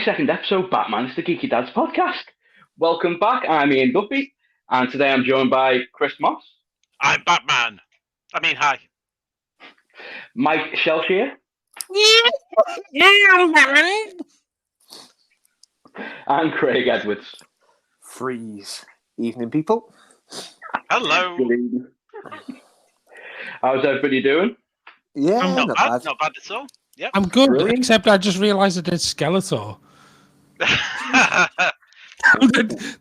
22nd episode, Batman's the Geeky Dads podcast. Welcome back. I'm Ian Duffy, and today I'm joined by Chris Moss. I'm Batman. Hi. Mike Shelshire. And Craig Edwards. Freeze. Evening, people. Hello. Good evening. How's everybody doing? Yeah, Not bad at all. Yep. I'm good, Brilliant. except I just realised I did Skeletor.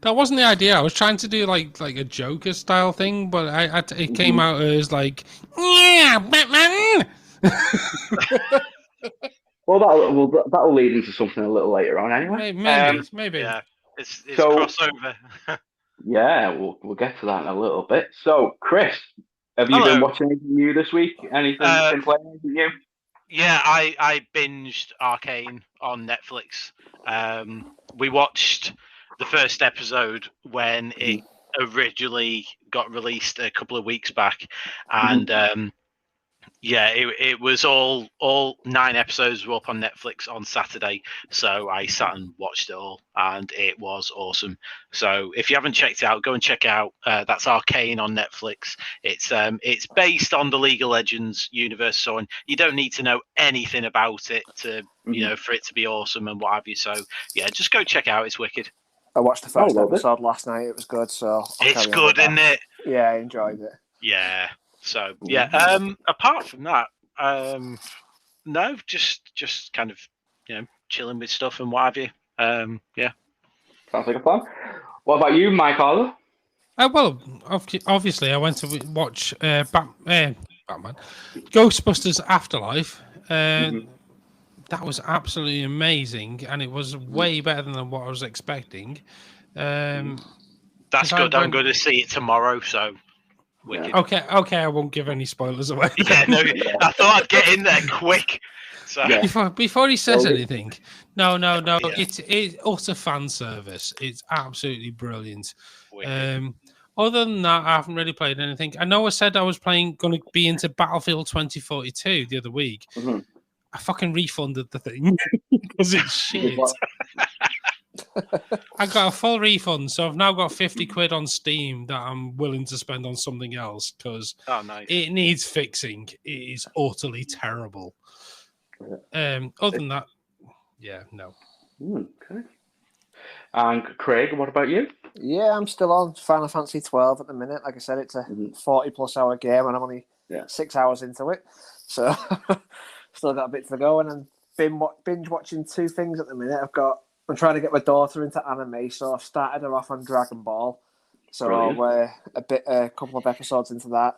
That wasn't the idea. I was trying to do like a Joker style thing, but it came out as like, yeah, Batman. Well, that'll lead into something a little later on, anyway. Maybe. Yeah, it's So- crossover. Yeah, we'll get to that in a little bit. So, Chris, have you Hello. been watching anything new this week? Anything you've been playing? Anything new? Yeah, I binged Arcane on Netflix. We watched the first episode when it originally got released a couple of weeks back, and it was all 9 episodes were up on Netflix on Saturday, so I sat and watched it all, and it was awesome. So if you haven't checked it out, go and check it out. That's Arcane on Netflix. It's based on the League of Legends universe, so you don't need to know anything about it to for it to be awesome and what have you. So yeah, just go check it out. It's wicked. I watched the first love it. episode last night. It was good, so I'll It's carry on good, with that. isn't it? Yeah, I enjoyed it. Yeah. So yeah. Apart from that, no, just kind of chilling with stuff and what have you. Yeah. Sounds like a plan. What about you, Mike Arthur? Well, obviously, I went to watch Batman, Ghostbusters Afterlife. That was absolutely amazing, and it was way better than what I was expecting. That's good. I'm going to see it tomorrow, so wicked. Okay, I won't give any spoilers away. Yeah, no, I thought I'd get in there quick. So Yeah. Before he says Well, anything, no. Yeah. It's utter fan service. It's absolutely brilliant. wicked. Other than that, I haven't really played anything. I know I said I was going to be into Battlefield 2042 the other week. Mhm. I fucking refunded the thing because it's shit. I got a full refund, so I've now got 50 quid on Steam that I'm willing to spend on something else because Oh, nice. it needs fixing. It is utterly terrible. Other than that, yeah, no. Okay. And Craig, what about you? Yeah, I'm still on Final Fantasy 12 at the minute. Like I said, it's a 40+ hour game, and I'm only 6 hours into it. So still got a bit to go. And I'm binge watching 2 things at the minute. I'm trying to get my daughter into anime, so I've started her off on Dragon Ball. So Brilliant. a couple of episodes into that,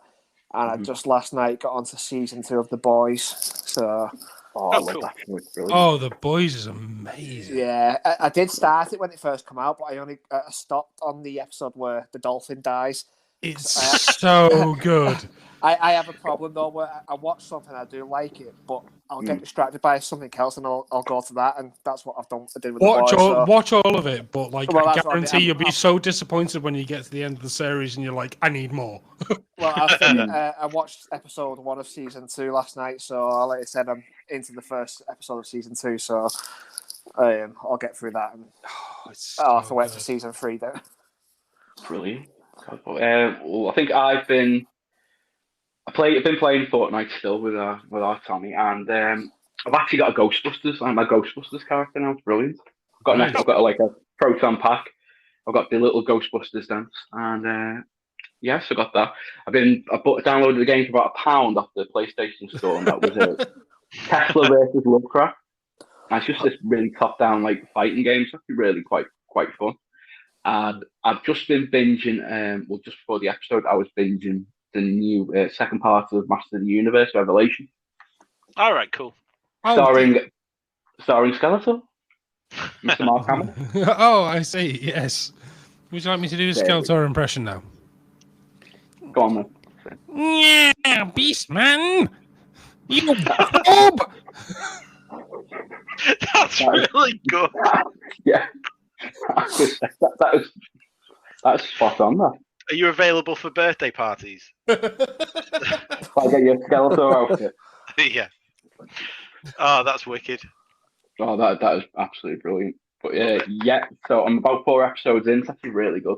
and I just last night got onto season 2 of The Boys. So I love cool. that show. It's brilliant. Oh, The Boys is amazing. yeah, I did start it when it first came out, but I only stopped on the episode where the dolphin dies. It's so good. I have a problem though where I watch something, I do like it, but I'll get distracted by something else and I'll go to that, and that's what I did with The Boys. Watch all of it, but I that's what I guarantee mean. you'll be so disappointed when you get to the end of the series and you're like, I need more. Well, I watched episode 1 of season 2 last night, so like I said, I'm into the first episode of season 2, so I'll get through that, and I'll have to wait for season 3 then. Brilliant. Well, I think I've been playing Fortnite still with our Tommy, and I've actually got a Ghostbusters. I'm a Ghostbusters character now. It's brilliant. I've got like a proton pack. I've got the little Ghostbusters dance, and yes, I got that. Downloaded the game for about £1 off the PlayStation Store, and that was Tesla versus Lovecraft. And it's just this really top-down like fighting game. It's actually really quite fun. And I've just been binging. Just before the episode, I was binging the new second part of Master of the Universe Revelation. All right, cool. Starring Skeletor, Mr. Mark Hamill. Oh, I see. Yes. Would you like me to do the Skeletor impression now? Go on, man. Yeah, Beast Man. You boob. That's really good. Yeah, that's spot on. That. Are you available for birthday parties? If I get your Skeletor outfit. Yeah. Oh, that's wicked. Oh, that is absolutely brilliant. But yeah, so I'm about 4 episodes in. It's actually really good.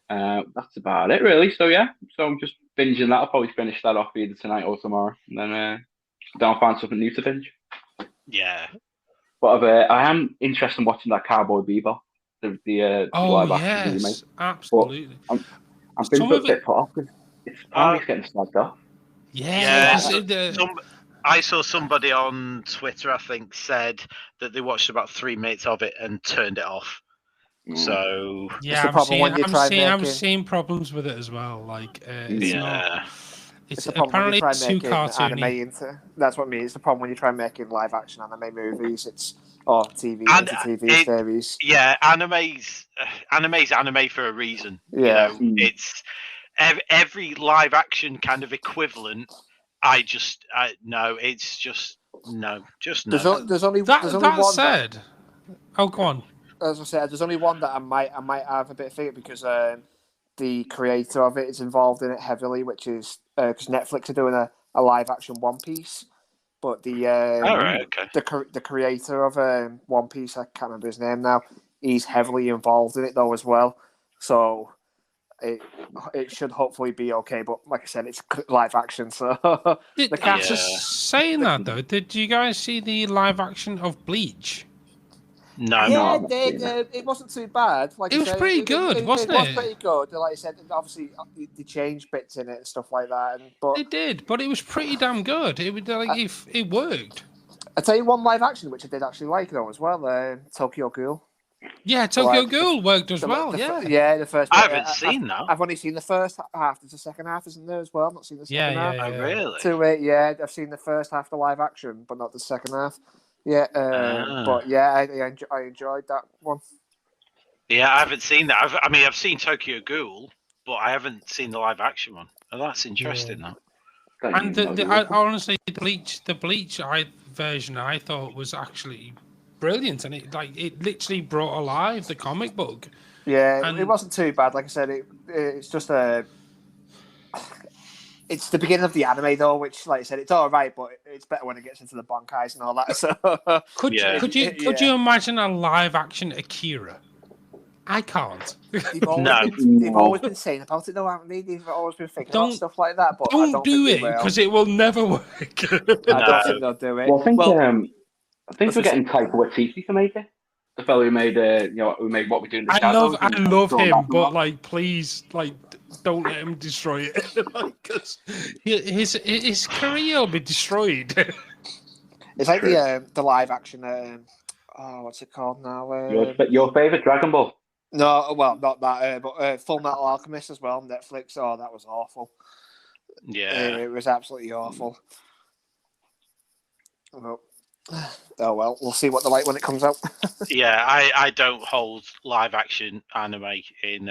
That's about it, really. So yeah, so I'm just binging that. I'll probably finish that off either tonight or tomorrow, and then I'll find something new to binge. Yeah. But I am interested in watching that Cowboy Bebop, the live action remake. Absolutely. But I'm being a bit put off because it's apparently getting slagged off. Yeah. I saw somebody on Twitter, I think, said that they watched about 3 minutes of it and turned it off. So yeah, I'm seeing problems with it as well. Like it's not. It's the problem when you try making anime into. That's what I mean. It's the problem when you try making live action anime movies. Or TV series. Yeah, anime's anime for a reason. Yeah, it's every live action kind of equivalent. No, it's just no. There's only one said. Oh, go on. As I said, there's only one that I might have a bit of fear because the creator of it is involved in it heavily, which is because Netflix are doing a live action One Piece, but the creator of One Piece, I can't remember his name now, he's heavily involved in it though as well, so it should hopefully be okay. But like I said, it's live action, so the cast is saying that though. Did you guys see the live action of Bleach? No, yeah, it wasn't too bad. Like it was pretty good, wasn't it? It was pretty good. Like I said, obviously they changed bits in it and stuff like that. But they did, but it was pretty damn good. It would it worked. I tell you one live action which I did actually like though as well. Tokyo Ghoul. Yeah, Tokyo Ghoul worked as well. The first. I haven't seen that. I've only seen the first half. There's a second half, isn't there as well? I've not seen the second half. Oh, really? Yeah, I've seen the first half of live action, but not the second half. Yeah, but yeah, I enjoyed that one. Yeah, I haven't seen that. I've seen Tokyo Ghoul, but I haven't seen the live action one. Oh, that's interesting, though. And honestly, the Bleach version I thought was actually brilliant, and it literally brought alive the comic book. Yeah, it wasn't too bad. Like I said, it's just it's the beginning of the anime, though, which, like I said, it's all right, but it's better when it gets into the bankais and all that. So, could you imagine a live action Akira? I can't. They've always been saying about it, though, haven't they? They've always been thinking about stuff like that. But don't do it because it will never work. I don't think they'll do it. Well, I think we're getting Taika Waititi to make it. The fellow who made, who made What We Do in the Shadows. I love him, but please, don't let him destroy it. Because his career will be destroyed. It's like the live action. What's it called now? Your favorite Dragon Ball? No, well, not that. But Full Metal Alchemist as well on Netflix. Oh, that was awful. Yeah, it was absolutely awful. Oh well, we'll see what they're like when it comes out. Yeah, I don't hold live action anime in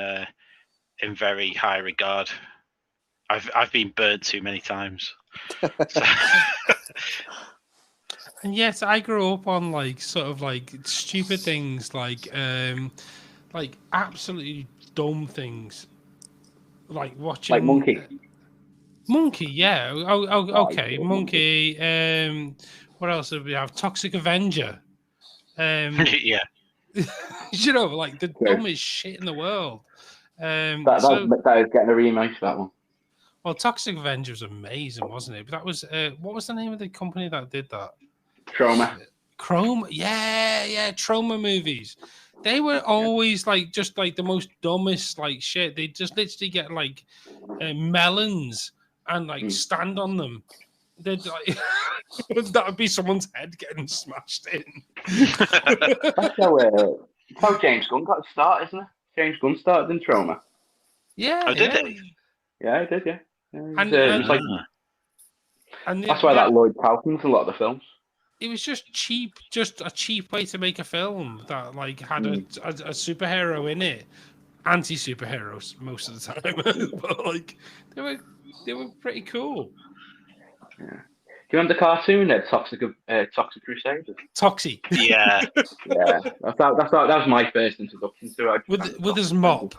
very high regard. I've been burnt too many times. And yes, I grew up on stupid things, like absolutely dumb things, like watching Monkey. Yeah. Okay, Monkey. What else did we have? Toxic Avenger. Yeah. The dumbest shit in the world. That is getting a remake for that one. Well, Toxic Avenger was amazing, wasn't it? But that was what was the name of the company that did that? Trauma. Yeah, Trauma movies. They were always the most dumbest shit. They just literally get melons and stand on them. They'd that would be someone's head getting smashed in. That's how James Gunn got started, isn't it? James Gunn started in Trauma. Yeah. Oh, did he? Yeah, he did. Yeah. That's why that Lloyd Kaufman's in a lot of the films. It was just a cheap way to make a film that had a superhero in it, anti-superheroes most of the time, but they were pretty cool. Yeah. Do you remember the cartoon, Toxic Crusaders? Toxic. Yeah. Yeah. That was my first introduction to it. With his mop.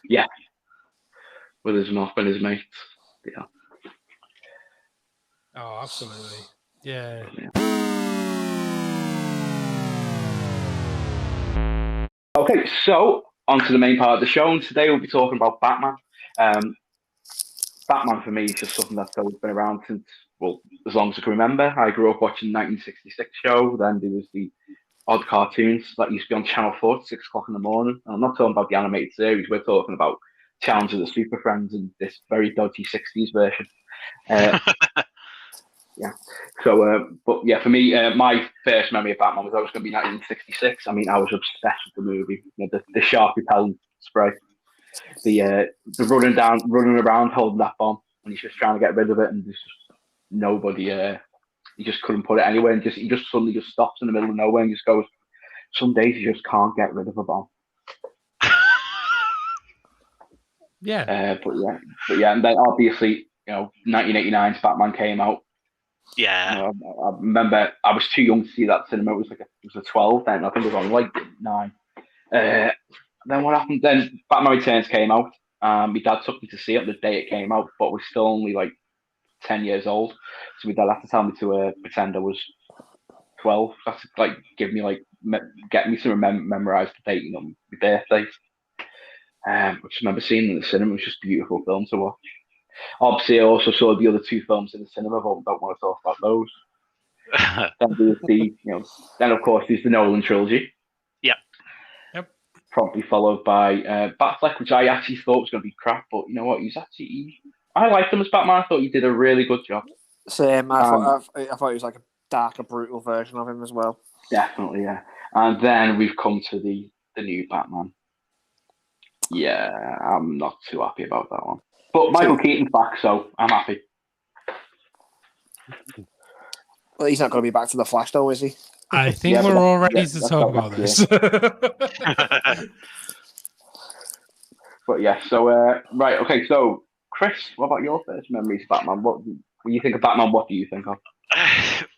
Yeah. With his mop and his mates. Yeah. Oh, absolutely. Yeah. Okay, so on to the main part of the show, and today we'll be talking about Batman. Batman for me is just something that's always been around since, well, as long as I can remember. I grew up watching the 1966 show, then there was the odd cartoons that used to be on Channel 4 at 6 o'clock in the morning. And I'm not talking about the animated series, we're talking about Challenge of the Super Friends and this very dodgy 60s version. Yeah. So, but yeah, for me, my first memory of Batman was always going to be 1966. I mean, I was obsessed with the movie. You know, the sharp repellent spray, the running around holding that bomb, and he's just trying to get rid of it, and there's just nobody. He just couldn't put it anywhere, and he just suddenly just stops in the middle of nowhere and just goes. Some days you just can't get rid of a bomb. Yeah. But yeah, and then obviously, 1989's Batman came out. Yeah. I remember I was too young to see that cinema. It was a 12 then. I think it was on like 9. Then what happened? Then Batman Returns came out. My dad took me to see it the day it came out, but we're still only like 10 years old. So my dad had to tell me to pretend I was 12. That's like get me to memorize the date, my birthday. I just remember seeing it in the cinema. It was just a beautiful film to watch. Obviously, I also saw the other 2 films in the cinema, but I don't want to talk about those. Then of course there's the Nolan trilogy. Yep. Probably followed by Batfleck, which I actually thought was going to be crap, but you know what? I liked him as Batman. I thought he did a really good job. Same. I thought he was like a darker, brutal version of him as well. Definitely, yeah. And then we've come to the new Batman. Yeah, I'm not too happy about that one. But Michael Keaton's back, so I'm happy. Well, he's not going to be back for the Flash, though, is he? I think we're all ready to talk about this. But yeah, so right, okay. So Chris, what about your first memories of Batman? When you think of Batman, what do you think of?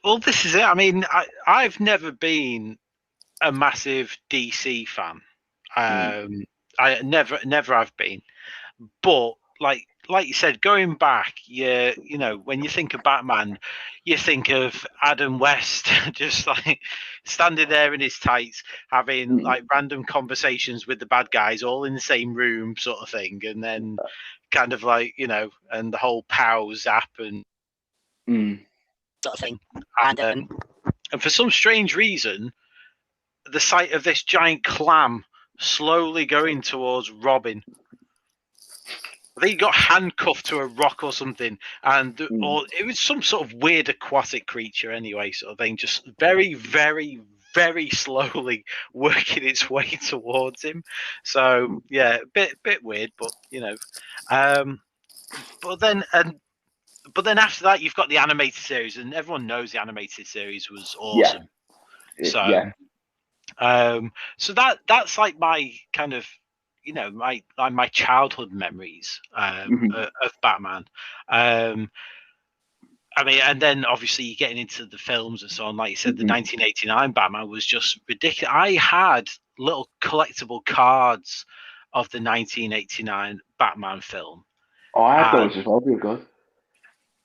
Well, this is it. I mean, I've never been a massive DC fan. I never have been. But like you said, going back, when you think of Batman, you think of Adam West just like standing there in his tights, having like random conversations with the bad guys, all in the same room, sort of thing, and then kind of like and the whole pow zap and sort of thing, and for some strange reason, the sight of this giant clam slowly going towards Robin. I think he got handcuffed to a rock or something, or it was some sort of weird aquatic creature anyway, sort of thing, just very, very, very slowly working its way towards him. So yeah, bit weird, but but then after that you've got the animated series, and everyone knows the animated series was awesome. Yeah. So that's like my kind of my childhood memories of Batman. I mean, and then obviously you're getting into the films and so on. Like you said, the 1989 Batman was just ridiculous. I had little collectible cards of the 1989 Batman film. Oh, I had those as well. They were good.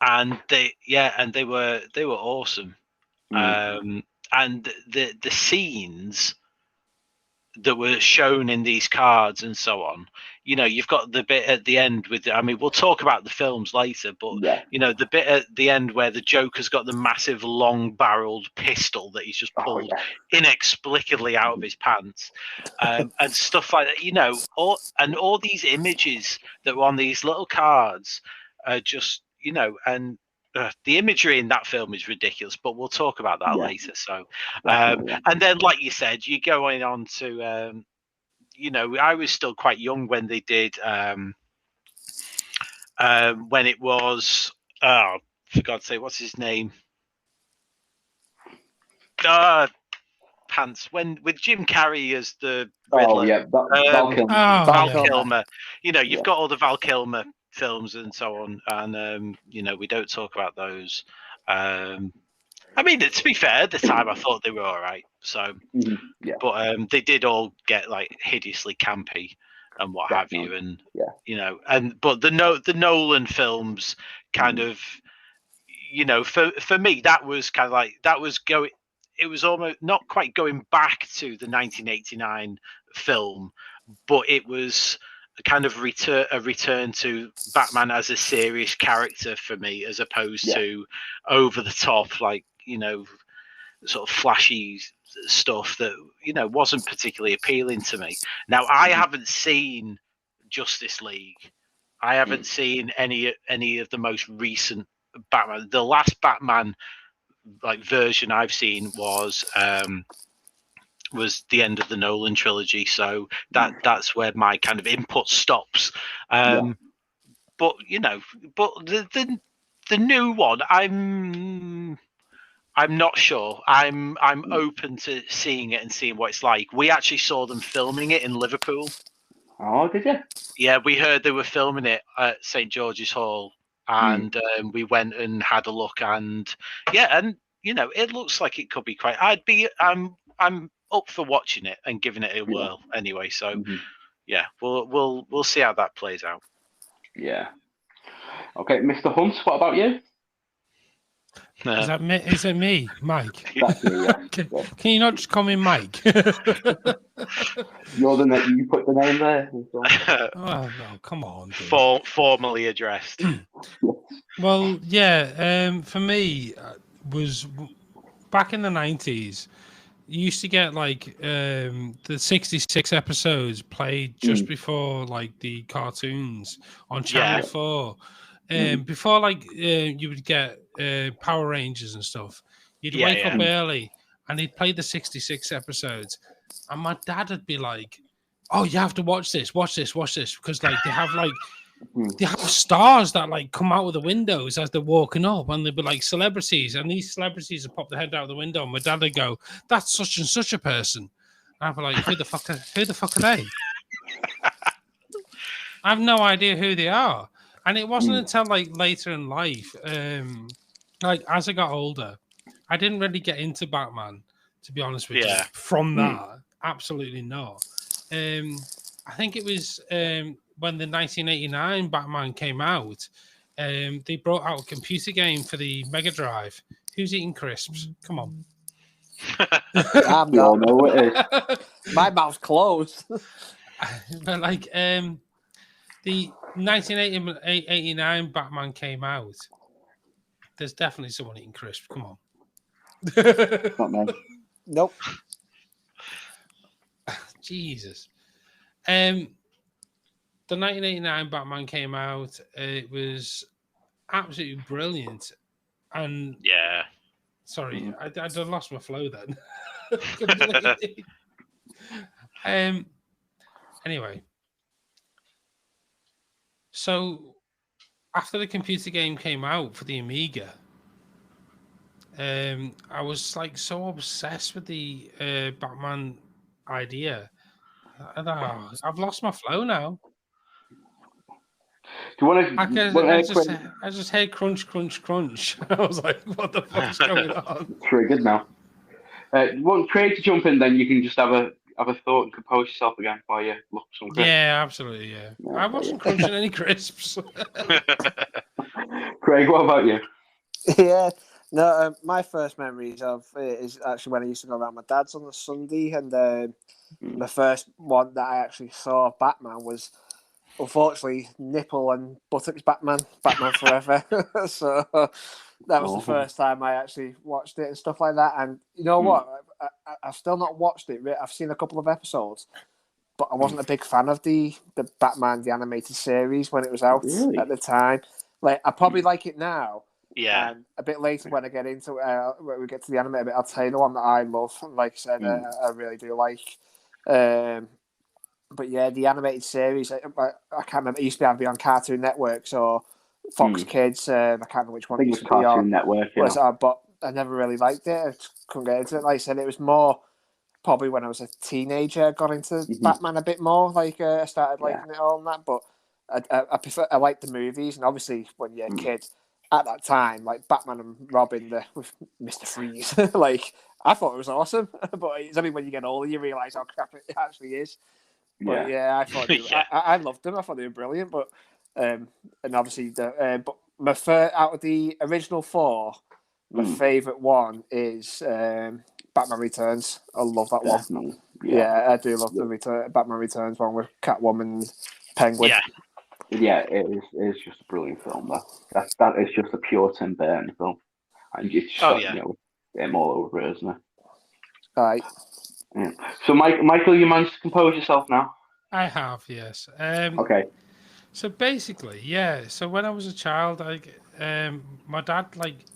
And they were awesome. And the scenes that were shown in these cards and so on, you've got the bit at the end we'll talk about the films later, but the bit at the end where the Joker's got the massive long barreled pistol that he's just pulled inexplicably out of his pants, and stuff like that, all these images that were on these little cards are just, and the imagery in that film is ridiculous, but we'll talk about that later. So, and then, like you said, you're going on to, I was still quite young when they did, when it was, for God's sake, what's his name? Pants. With Jim Carrey as the Riddler. Oh yeah, Val Kilmer. Val Kilmer. You've got all the Val Kilmer films and so on, and we don't talk about those. I mean, to be fair, at the time I thought they were all right. So, but they did all get like hideously campy and what have you, and but the Nolan films kind of, for me, that was kind of like it was almost not quite going back to the 1989 film, but it was a kind of return to Batman as a serious character for me, as opposed to over the top, like, sort of flashy stuff that wasn't particularly appealing to me. Now, I haven't seen Justice League. I haven't seen any of the most recent Batman. The last Batman version I've seen was the end of the Nolan trilogy, so that's where my kind of input stops. But the new one, I'm not sure. I'm open to seeing it and seeing what it's like. We actually saw them filming it in Liverpool. Oh, did you? Yeah, we heard they were filming it at St. George's Hall, and we went and had a look, and it looks like it could be quite. I'm up for watching it and giving it a whirl anyway. So we'll see how that plays out. Yeah. Okay, Mr. Hunt, what about you? Is that me? Is it me, Mike? That's me, yeah. Can you not just call me Mike? You're the you put the name there. Oh no, come on. Formally addressed. Well, yeah. For me, was back in the 90s. You used to get the 66 episodes played just before the cartoons on Channel 4. Before you would get Power Rangers and stuff, you'd wake up early and he'd play the 66 episodes, and my dad would be like, "Oh, you have to watch this, because they have they have stars that come out of the windows as they're walking up, and they'd be celebrities, and these celebrities would pop their head out of the window, and my dad would go, 'That's such and such a person.' And I'd be like, who the fuck are they? I have no idea who they are. And it wasn't until later in life, as I got older, I didn't really get into Batman, to be honest with you. From that, absolutely not. I think it was when the 1989 Batman came out, they brought out a computer game for the Mega Drive. Who's eating crisps? Come on. I'm not. Know it is. My mouth's closed. But the 1989 Batman came out. There's definitely someone eating crisps. Come on. Not me. Nope. Jesus. The 1989 Batman came out. It was absolutely brilliant. And sorry, I lost my flow then. Anyway. So, after the computer game came out for the Amiga, I was so obsessed with the Batman idea. I've lost my flow now. Do you want to? I just heard crunch, crunch, crunch. I was like, "What the fuck's going on?" Triggered now. You want Craig to jump in? Then you can just have a thought and compose yourself again while you look for some crisps. Yeah, absolutely. Yeah, I wasn't crunching any crisps. Craig, what about you? Yeah, no. My first memories of it is actually when I used to go around my dad's on a Sunday, and the first one that I actually saw of Batman was, unfortunately, Nipple and Buttocks Batman Forever. So that was the first time I actually watched it and stuff like that. And you know what? I've still not watched it. I've seen a couple of episodes, but I wasn't a big fan of the Batman, the animated series, when it was out at the time. I probably like it now. Yeah. And a bit later when I get into when we get to the anime a bit, I'll tell you the one that I love. Like I said, I really do like. But yeah, the animated series, I can't remember. It used to be on Cartoon Network or Fox Kids. I can't remember which one. I think it was Cartoon Network. Yeah. But I never really liked it. I couldn't get into it. Like I said, it was more probably when I was a teenager, I got into Batman a bit more. I started liking it all and that. But I prefer. I like the movies, and obviously when you're a kid at that time, Batman and Robin with Mr. Freeze, I thought it was awesome. But it's only when you get older you realise how crap it actually is. But I thought I loved them. I thought they were brilliant. But and obviously but my out of the original four, my favourite one is Batman Returns. I love that one. Definitely. Yeah, I do love the Batman Returns one with Catwoman, Penguin. Yeah, it's just a brilliant film. That is just a pure Tim Burton film, and it's just him all over it, isn't it? Right. Yeah. So, Michael, you managed to compose yourself now? I have, yes. Okay. So basically, so when I was a child, my dad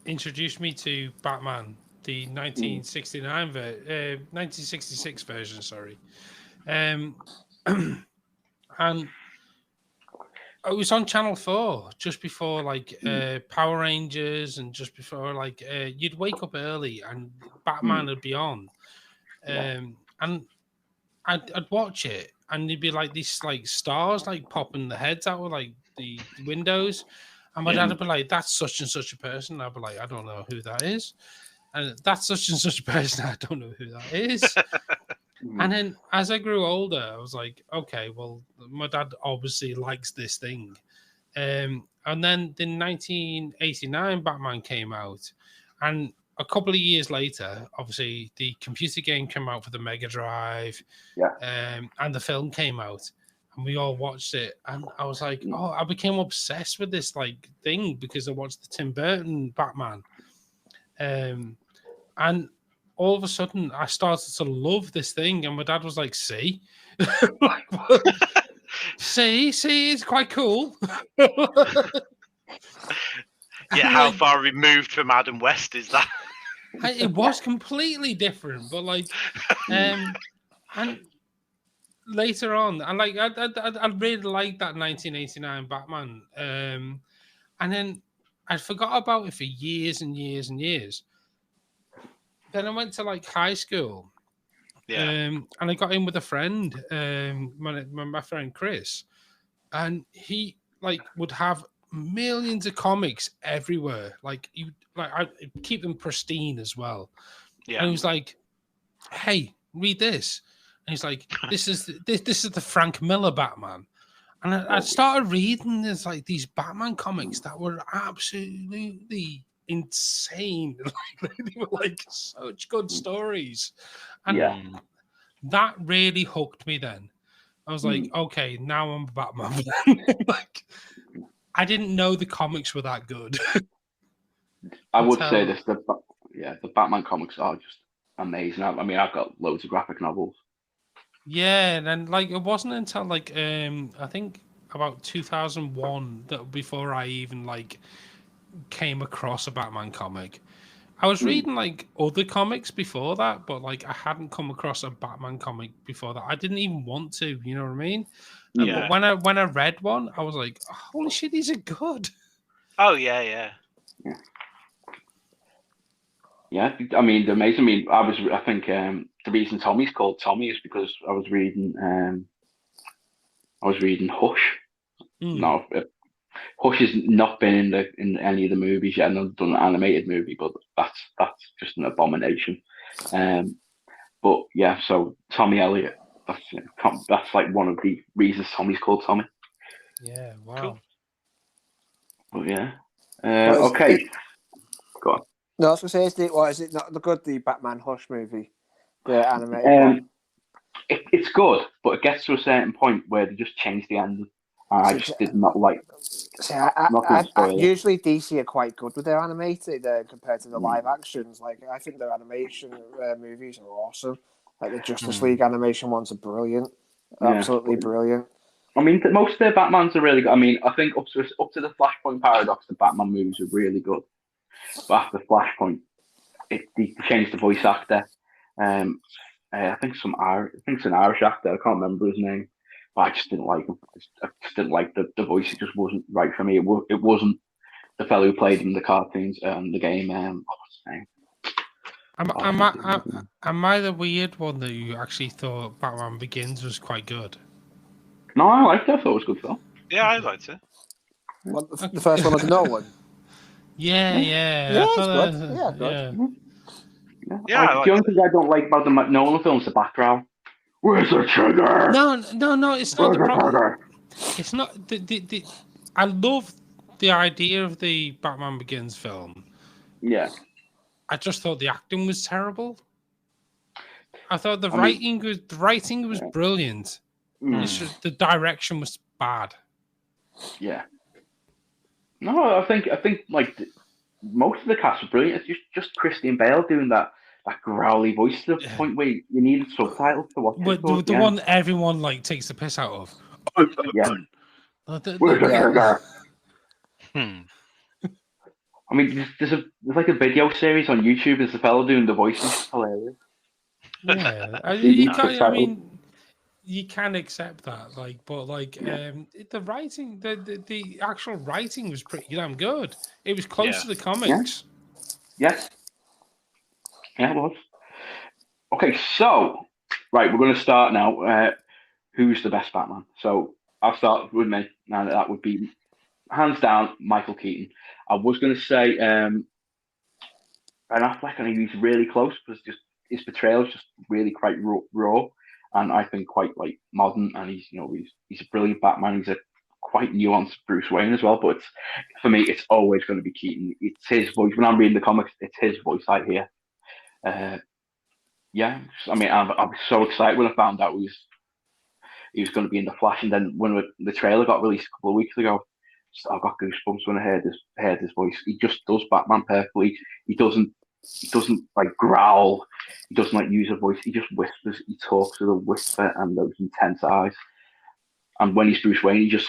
introduced me to Batman, the 1966 version, sorry. And it was on Channel 4 just before Power Rangers, and just before you'd wake up early and Batman would be on. And I'd watch it, and there'd be these stars popping the heads out of the windows, and my dad would be like, "That's such and such a person." I'd be like, "I don't know who that is," and that's such and such a person. I don't know who that is. And then as I grew older, I was like, "Okay, well, my dad obviously likes this thing." And then the 1989 Batman came out, and a couple of years later, obviously, the computer game came out for the Mega Drive, and the film came out, and we all watched it. And I was like, I became obsessed with this thing because I watched the Tim Burton Batman, and all of a sudden, I started to love this thing. And my dad was like, "See, see, it's quite cool." Yeah, how far removed from Adam West is that? It was completely different, but and later on, I really liked that 1989 Batman, and then I forgot about it for years and years and years. Then I went to high school, and I got in with a friend, my friend Chris, and he would have millions of comics everywhere. I keep them pristine as well. Yeah. And he was like, "Hey, read this." And he's like, "This is the Frank Miller Batman." And I started reading these Batman comics that were absolutely insane. They were such good stories. And that really hooked me then. I was like, okay, now I'm a Batman. I didn't know the comics were that good. I would say this: the Batman comics are just amazing. I mean, I've got loads of graphic novels. Yeah, and then it wasn't until I think about 2001 that before I even came across a Batman comic. I was reading other comics before that, but I hadn't come across a Batman comic before that. I didn't even want to, you know what I mean? Yeah. But when I read one, I was like, "Holy shit, these are good!" Oh yeah. Yeah, I mean, they're amazing. I mean, I think the reason Tommy's called Tommy is because I was reading Hush. No, Hush has not been in any of the movies yet. I've done an animated movie, but that's just an abomination. But yeah, so Tommy Elliott. That's one of the reasons Tommy's called Tommy. Yeah, wow. Cool. But yeah, okay. Go on. No, I was going to say, is it not the Batman Hush movie, the animated one? It's good, but it gets to a certain point where they just change the ending. I just did not like. See, usually DC are quite good with their animated compared to the live actions. I think their animation movies are awesome. The Justice League animation ones are brilliant, absolutely brilliant. I mean, most of their Batmans are really good. I mean, I think up to the Flashpoint Paradox, the Batman movies are really good. But after Flashpoint, they changed the voice actor. I think it's an Irish actor. I can't remember his name. But I just didn't like him. I just didn't like the voice. It just wasn't right for me. It wasn't the fellow who played in the cartoons and the game. What's his name? Am I the weird one that you actually thought Batman Begins was quite good? No, I liked it. I thought it was a good film. Yeah, I liked it. What, the first one was Nolan? Yeah. It's good. Good. The only thing I don't like about the Nolan films is the background. Where's the trigger? No, it's not the problem. It's not the I love the idea of the Batman Begins film. Yeah. I just thought the acting was terrible. I thought the writing was brilliant. The direction was bad. Yeah. No, I think like most of the cast was brilliant. It's just Christian Bale doing that growly voice to the point where you needed subtitles to watch it. But the one everyone like takes the piss out of. Yeah. I mean, there's like a video series on YouTube. There's a fellow doing the voices. It's hilarious. Yeah, you can accept that, like, but like, the writing, the actual writing was pretty damn good. It was close to the comics. Yes. Yeah, it was. Okay, so right, we're going to start now. Who's the best Batman? So I'll start with me. Now that would be hands down Michael Keaton. I was going to say Ben Affleck, and he's really close because just his portrayal is just really quite raw, and I think quite like modern. And he's a brilliant Batman. He's a quite nuanced Bruce Wayne as well. But for me, it's always going to be Keaton. It's his voice. When I'm reading the comics, it's his voice I hear. Yeah, I mean, I was so excited when I found out he was going to be in the Flash, and then when the trailer got released a couple of weeks ago, I got goosebumps when I heard his voice. He just does Batman perfectly. He doesn't like growl. He doesn't like use a voice. He just whispers. He talks with a whisper and those intense eyes. And when he's Bruce Wayne, he's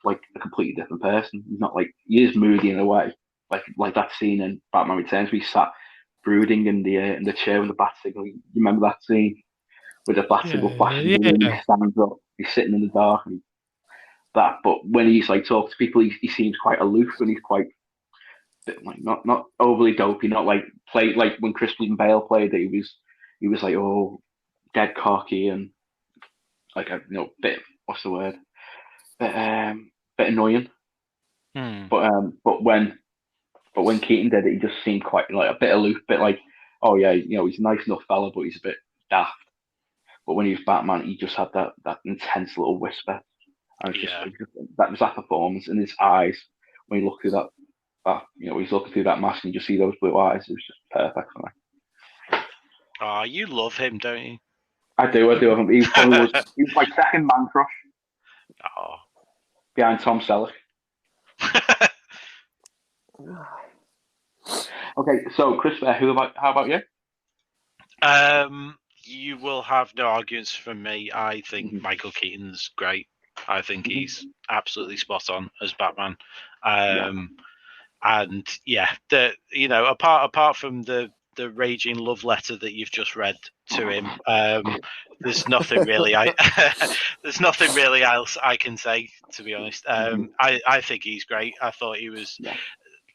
like a completely different person. He's not like, he is moody in a way, like that scene in Batman Returns where he sat brooding in the chair with the bat signal. You remember that scene with the bat signal flashing and he stands up. He's sitting in the dark and that. But when he's like talking to people, he seems quite aloof and he's quite like not overly dopey. Not like play like when Christian Bale played it. He was like dead cocky and like a bit, what's the word? Bit annoying. But when Keaton did it, he just seemed quite like a bit aloof, bit like, oh yeah, he's a nice enough fella, but he's a bit daft. But when he was Batman, he just had that intense little whisper. And that was that performance in his eyes when he looked through that he's looking through that mask and you just see those blue eyes. It was just perfect for me. Oh, you love him, don't you? I do have him. He was my second man crush. Oh. Behind Tom Selleck. Okay, so Christopher, how about you? You will have no arguments from me. I think Michael Keaton's great. I think he's absolutely spot on as Batman. And apart from the raging love letter that you've just read to him, there's nothing really there's nothing really else I can say, to be honest. I think he's great. I thought he was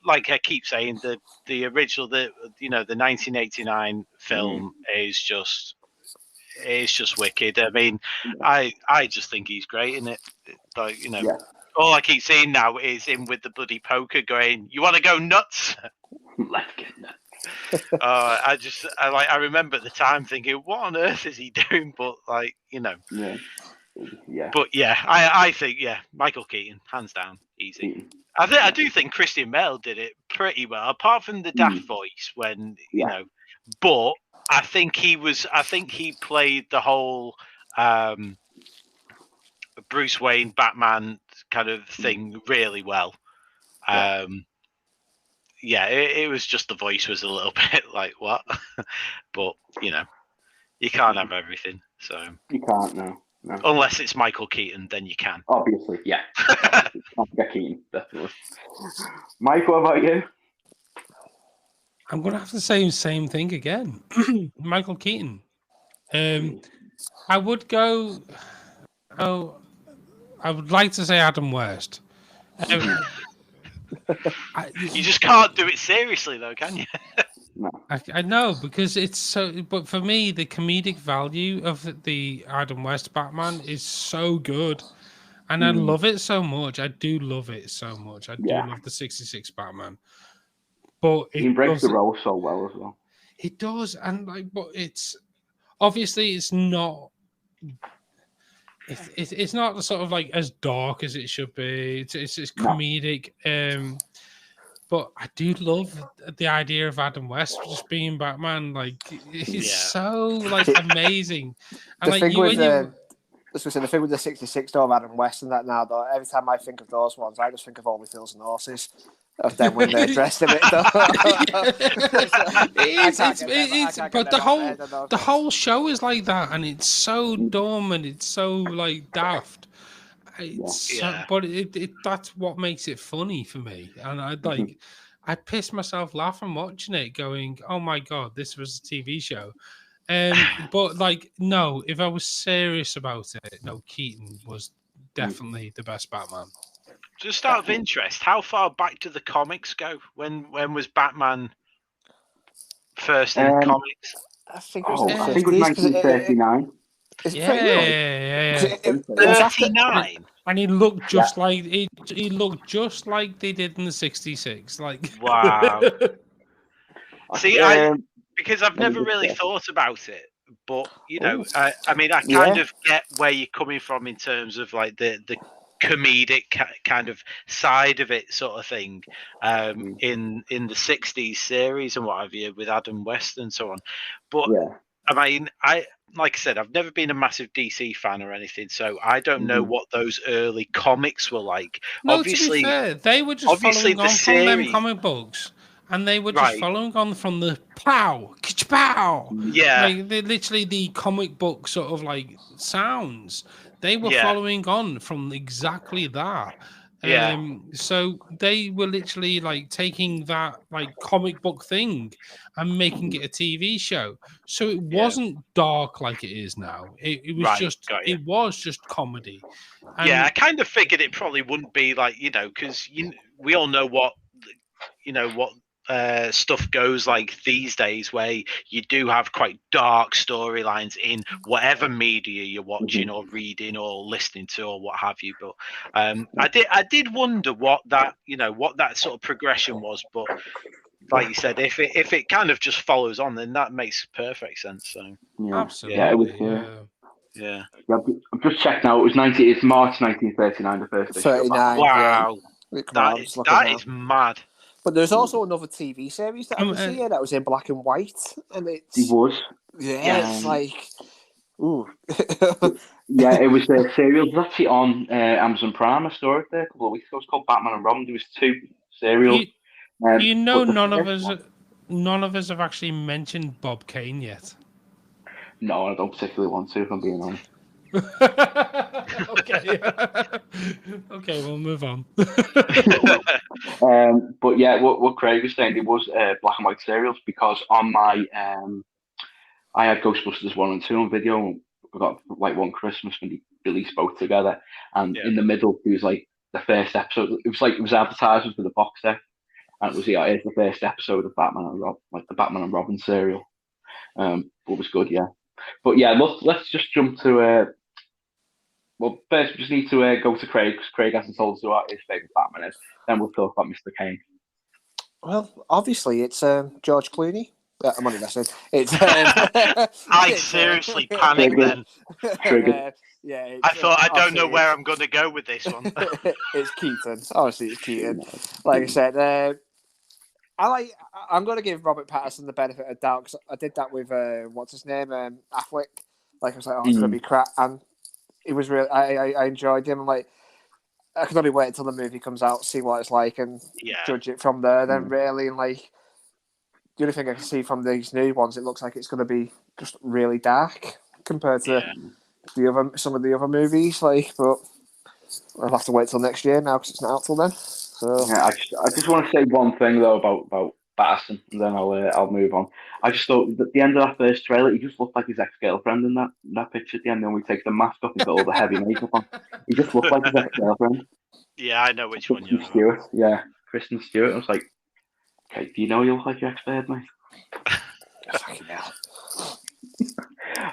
like I keep saying, the original, the 1989 film is just wicked. I mean, I just think he's great in it. Like, all I keep seeing now is him with the bloody poker going, "You want to go nuts?" Let's get nuts. I remember at the time thinking, what on earth is he doing? But But I think Michael Keaton, hands down, easy. I do think Christian Bale did it pretty well, apart from the daft voice when But I think he played the whole Bruce Wayne Batman kind of thing really well. It was just the voice was a little bit like what, but you can't have everything. So you can't no. Unless it's Michael Keaton, then you can. Obviously, yeah. Michael Keaton, definitely. Mike, what about you? I'm going to have to say the same thing again. Michael Keaton. I would go... I would like to say Adam West. You just can't do it seriously, though, can you? No. I know, because it's so... But for me, the comedic value of the Adam West Batman is so good. And I love it so much. I do love it so much. I do love the 66 Batman. But he breaks the role so well as well. It does. And but it's... Obviously, it's not... It's not sort of like as dark as it should be. It's comedic. But I do love the idea of Adam West just being Batman. Like, he's so like amazing. And The like thing you, with when you, the thing with the 66 though, of Adam West and that now, though, every time I think of those ones, I just think of Only Fools and Horses. Of them when they're dressed in it, though. But the whole show is like that, and it's so dumb and it's so like daft. But that's what makes it funny for me, and I pissed myself laughing watching it, going, "Oh my god, this was a TV show." But like, no, if I was serious about it, no, Keaton was definitely the best Batman. Just out of interest, how far back do the comics go? When was Batman first in the comics? I think it was, I think it was 1939. Is it pretty early? Yeah. 39. And he looked just like he looked just like they did in the 66. Like, wow. See, because I've never really thought about it, but you know, I mean, I kind of get where you're coming from in terms of like the comedic kind of side of it, sort of thing, in the 60s series and what have you, with Adam West and so on. But I mean, like I said, I've never been a massive DC fan or anything, so I don't know what those early comics were like. No, obviously, to be fair, they were just following on from them comic books, and they were just following on from the pow, pow. Yeah, like literally the comic book sort of like sounds. They were following on from exactly that. So they were literally like taking that like comic book thing and making it a TV show. So it wasn't dark like it is now. It was just comedy. And I kind of figured it probably wouldn't be like, you know, because we all know what stuff goes like these days, where you do have quite dark storylines in whatever media you're watching or reading or listening to or what have you. But I did wonder what that sort of progression was. But like you said, if it kind of just follows on, then that makes perfect sense. So absolutely, it was. I've just checked now. It's March 1939. The first issue. 39. Wow, that is mad. But there's also another TV series that I can see here that was in black and white, and it's it's like, ooh, it was a serial. It was actually on Amazon Prime. I saw it there a couple of weeks ago. It's called Batman and Robin. There was 2 serials. None of us have actually mentioned Bob Kane yet. No, I don't particularly want to, if I'm being honest. Okay, we'll move on. But yeah, what Craig was saying, it was black and white serials, because on my I had Ghostbusters 1 and 2 on video, and we got like one Christmas when they released both together, and in the middle it was like the first episode. It was advertisements for the box set, and it was here's the first episode of Batman and Robin, like the Batman and Robin serial. It was good, But yeah, let's just jump to well, first we just need to go to Craig, because Craig hasn't told us what his favourite Batman is. Then we'll talk about Mr. Kane. Well, obviously it's George Clooney. I'm only messing. It's I seriously panicked then. Triggered. I thought, I don't know where I'm going to go with this one. It's Keaton. Honestly, it's Keaton. Like I said, I'm going to give Robert Pattinson the benefit of doubt, because I did that with what's his name, Affleck. Like I was like, it's going to be crap, and it was really. I enjoyed him. Like, I could only wait until the movie comes out, see what it's like, and judge it from there. Then really, and like, the only thing I can see from these new ones, it looks like it's going to be just really dark compared to some of the other movies. Like, but I'll have to wait till next year now, because it's not out till then. So I just want to say one thing though about Patterson, and then I'll move on. I just thought at the end of that first trailer, he just looked like his ex-girlfriend in that picture at the end. Then we take the mask off and put all the heavy makeup on. He just looked like his ex-girlfriend. Yeah, I know which one you're Kristen Stewart. Yeah, Kristen Stewart. I was like, okay, do you know you look like your ex-bird, mate? fucking hell.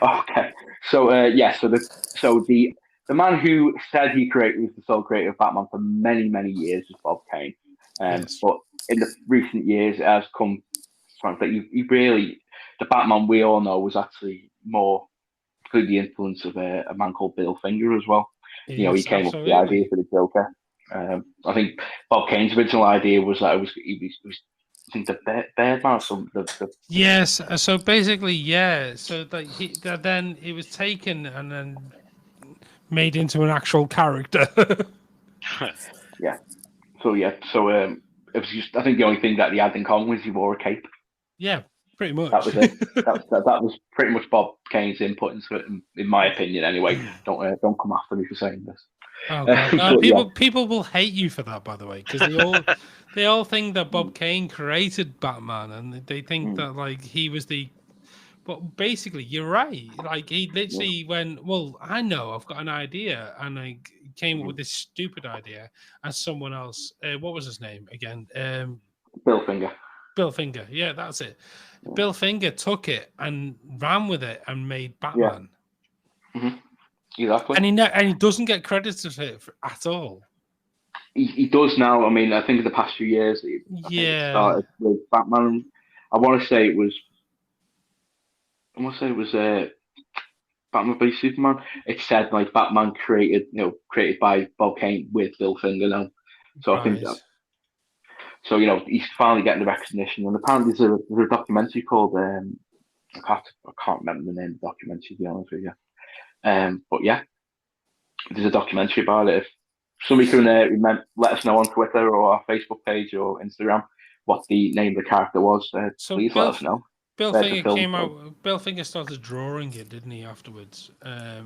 Okay, so the man who said he was the sole creator of Batman for many, many years was Bob Kane. But in the recent years, it has come that the Batman we all know was actually more through the influence of a man called Bill Finger as well. He came up with the idea for the Joker. I think Bob Kane's original idea was that he was I think the Birdman or something. Yes. So basically, yeah. So then it was taken and then made into an actual character. Yeah. So it was just. I think the only thing that he had in common was he wore a cape. Yeah, pretty much. That was it. that was pretty much Bob Kane's input into it, in my opinion. Anyway, don't come after me for saying this. Oh God. People will hate you for that, by the way, because they all think that Bob Kane created Batman, and they think that like he was the. But basically, you're right. Like he literally went, "Well, I know I've got an idea," and I came up with this stupid idea. And someone else, what was his name again? Bill Finger. Bill Finger. Yeah, that's it. Bill Finger took it and ran with it and made Batman. Yeah. Mm-hmm. Exactly. And he doesn't get credited for it at all. He does now. I mean, I think in the past few years, it started with Batman. I want to say it was Batman v Superman. It said like Batman created by Bob Kane with Bill Finger now. So I think that. So he's finally getting the recognition, and apparently there's a documentary called I can't remember the name of the documentary, to be honest with you. But yeah, there's a documentary about it. If somebody can let us know on Twitter or our Facebook page or Instagram what the name of the character was, please let us know. Bill Finger came out. Bill Finger started drawing it, didn't he? Afterwards,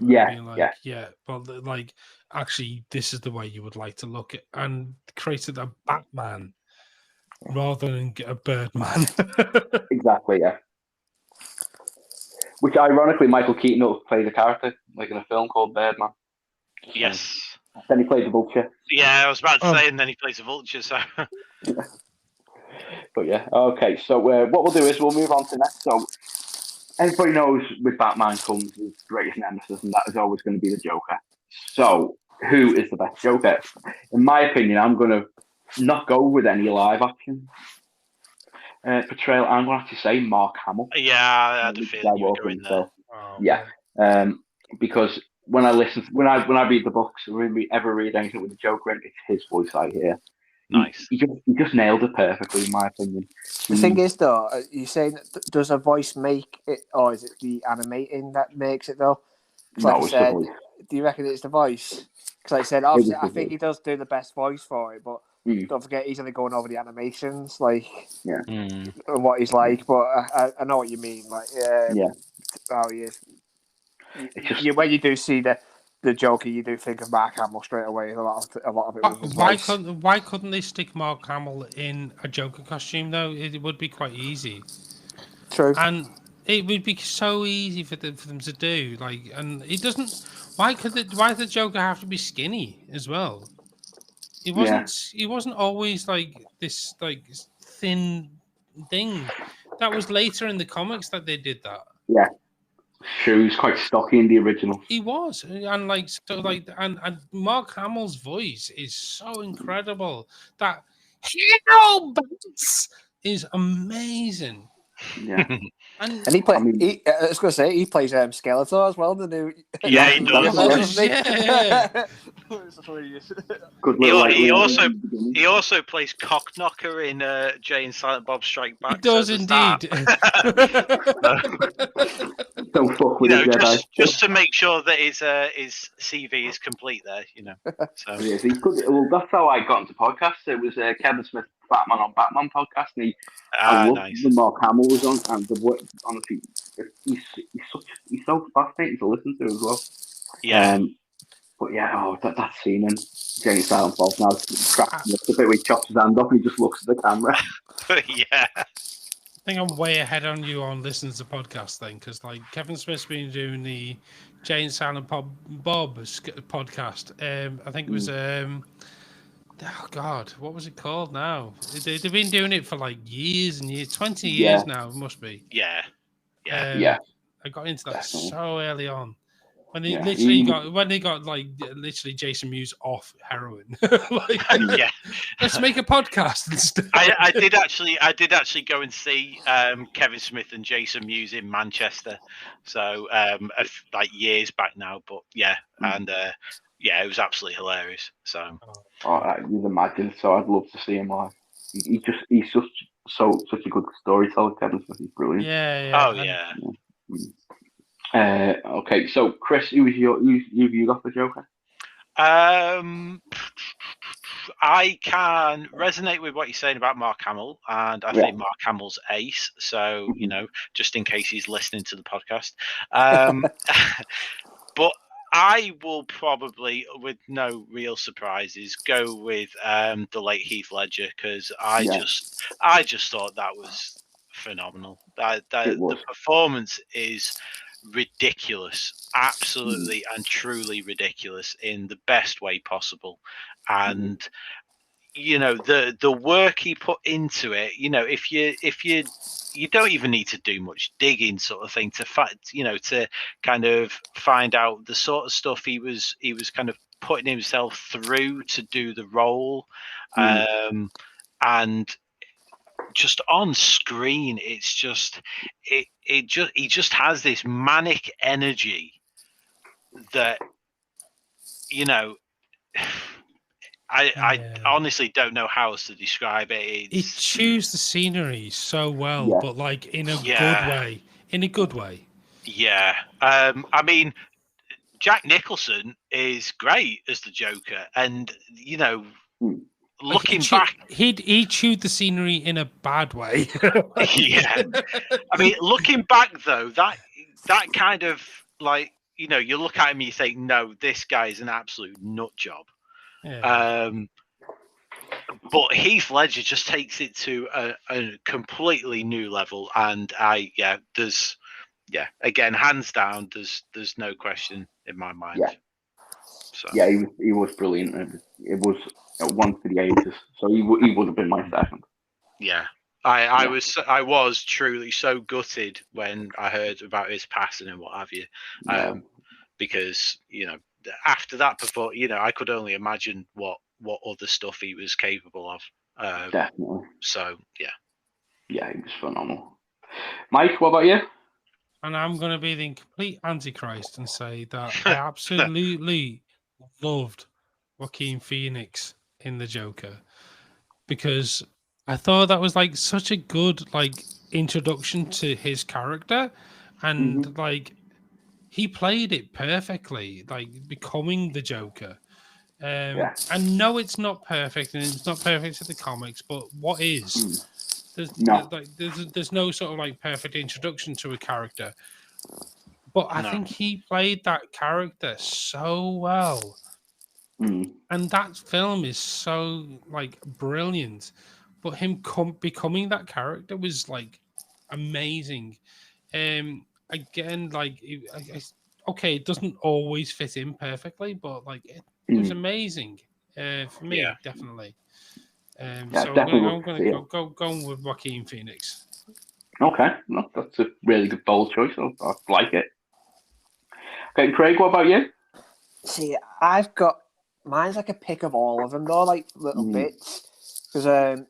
being like, but like, actually, this is the way you would like to look at, and created a Batman rather than a Birdman. Exactly, yeah. Which, ironically, Michael Keaton played a character like in a film called Birdman. Yes. Then he played the Vulture. Yeah, I was about to say, and then he plays the Vulture. So. But yeah, okay. So what we'll do is we'll move on to next. So everybody knows with Batman comes his greatest nemesis, and that is always going to be the Joker. So who is the best Joker? In my opinion, I'm going to not go with any live action portrayal. I'm going to have to say Mark Hamill. Yeah, I had a feeling you were going there. Yeah, because when I read the books, or ever read anything with the Joker in, it's his voice I hear. Nice. He just nailed it perfectly, in my opinion. The thing is, though, you're saying, does a voice make it, or is it the animating that makes it, though? No, it's the voice. Do you reckon it's the voice? Because like I said, obviously, I think he does do the best voice for it, but don't forget he's only going over the animations, and what he's like. But I know what you mean, how he is. When you do see the Joker, you do think of Mark Hamill straight away. A lot of it. Why couldn't they stick Mark Hamill in a Joker costume though? It would be quite easy. True. And it would be so easy for them to do. And it doesn't. Why does the Joker have to be skinny as well? He wasn't. He wasn't always like this thin thing. That was later in the comics that they did that. Yeah. Sure, he was quite stocky in the original. He was, and and Mark Hamill's voice is so incredible. That "Hello, Bats" is amazing. Yeah, and he plays. I was going to say he plays Skeletor as well. The new. Yeah, he does. Yeah. He also plays Cockknocker in Jay and Silent Bob Strike Back. He does indeed. Don't fuck with Jedi. Just to make sure that his CV is complete there, So. Yes, he's good. Well, that's how I got into podcasts. It was Kevin Smith Batman on Batman podcast, and I loved the Mark Hamill was on, and honestly, he's so fascinating to listen to as well. Yeah. But yeah, that scene in Jay and Silent Bob now cracks me up. The bit where he chops his hand off and he just looks at the camera. Yeah. I think I'm way ahead on you on listening to the podcast thing, because Kevin Smith's been doing the Jay and Silent Bob podcast. I think it was oh God, what was it called now? They've been doing it for years and years, 20 years now. It must be. Yeah. I got into that so early on. When they literally got literally Jason Mewes off heroin. Let's make a podcast instead. I did actually go and see Kevin Smith and Jason Mewes in Manchester. So years back now, but yeah, and yeah, it was absolutely hilarious. So, you'd imagine. So I'd love to see him live. He's such a good storyteller. Kevin Smith is brilliant. Yeah. oh yeah. Okay, so Chris, who you got for Joker? I can resonate with what you're saying about Mark Hamill, and I think Mark Hamill's ace. So, just in case he's listening to the podcast. But I will probably, with no real surprises, go with the late Heath Ledger, because I just thought that was phenomenal. The performance is ridiculous, absolutely and truly ridiculous in the best way possible. And the work he put into it, if you don't even need to do much digging, sort of thing, to kind of find out the sort of stuff he was kind of putting himself through to do the role. And just on screen, it's just he just has this manic energy that I honestly don't know how else to describe it. He chews the scenery so well, but like in a good way. In a good way. Yeah. I mean, Jack Nicholson is great as the Joker, and looking back, he chewed the scenery in a bad way. Yeah. I mean, looking back though, that kind of like you look at him and you think, no, this guy is an absolute nut job. Yeah. But Heath Ledger just takes it to a completely new level, and again, hands down, there's no question in my mind. Yeah. So. Yeah, he was brilliant. It was one for the ages, so he would have been my second. Yeah. I was truly so gutted when I heard about his passing and what have you, because after that performance, I could only imagine what other stuff he was capable of. Definitely. So yeah, he was phenomenal. Mike, what about you? And I'm going to be the complete antichrist and say that I absolutely loved Joaquin Phoenix in the Joker, because I thought that was like such a good like introduction to his character, and like he played it perfectly, like becoming the Joker. I know it's not perfect, and it's not perfect to the comics, but what is? There's no sort of like perfect introduction to a character. But I think he played that character so well. And that film is so like brilliant. But him becoming that character was like amazing. Again, like okay, it doesn't always fit in perfectly, but like it was amazing for me, definitely. So I'm going to go with Joaquin Phoenix. Okay, no, that's a really good bold choice. I like it. Okay, Craig, what about you? See, I've got mine's like a pick of all of them though, like little bits. Because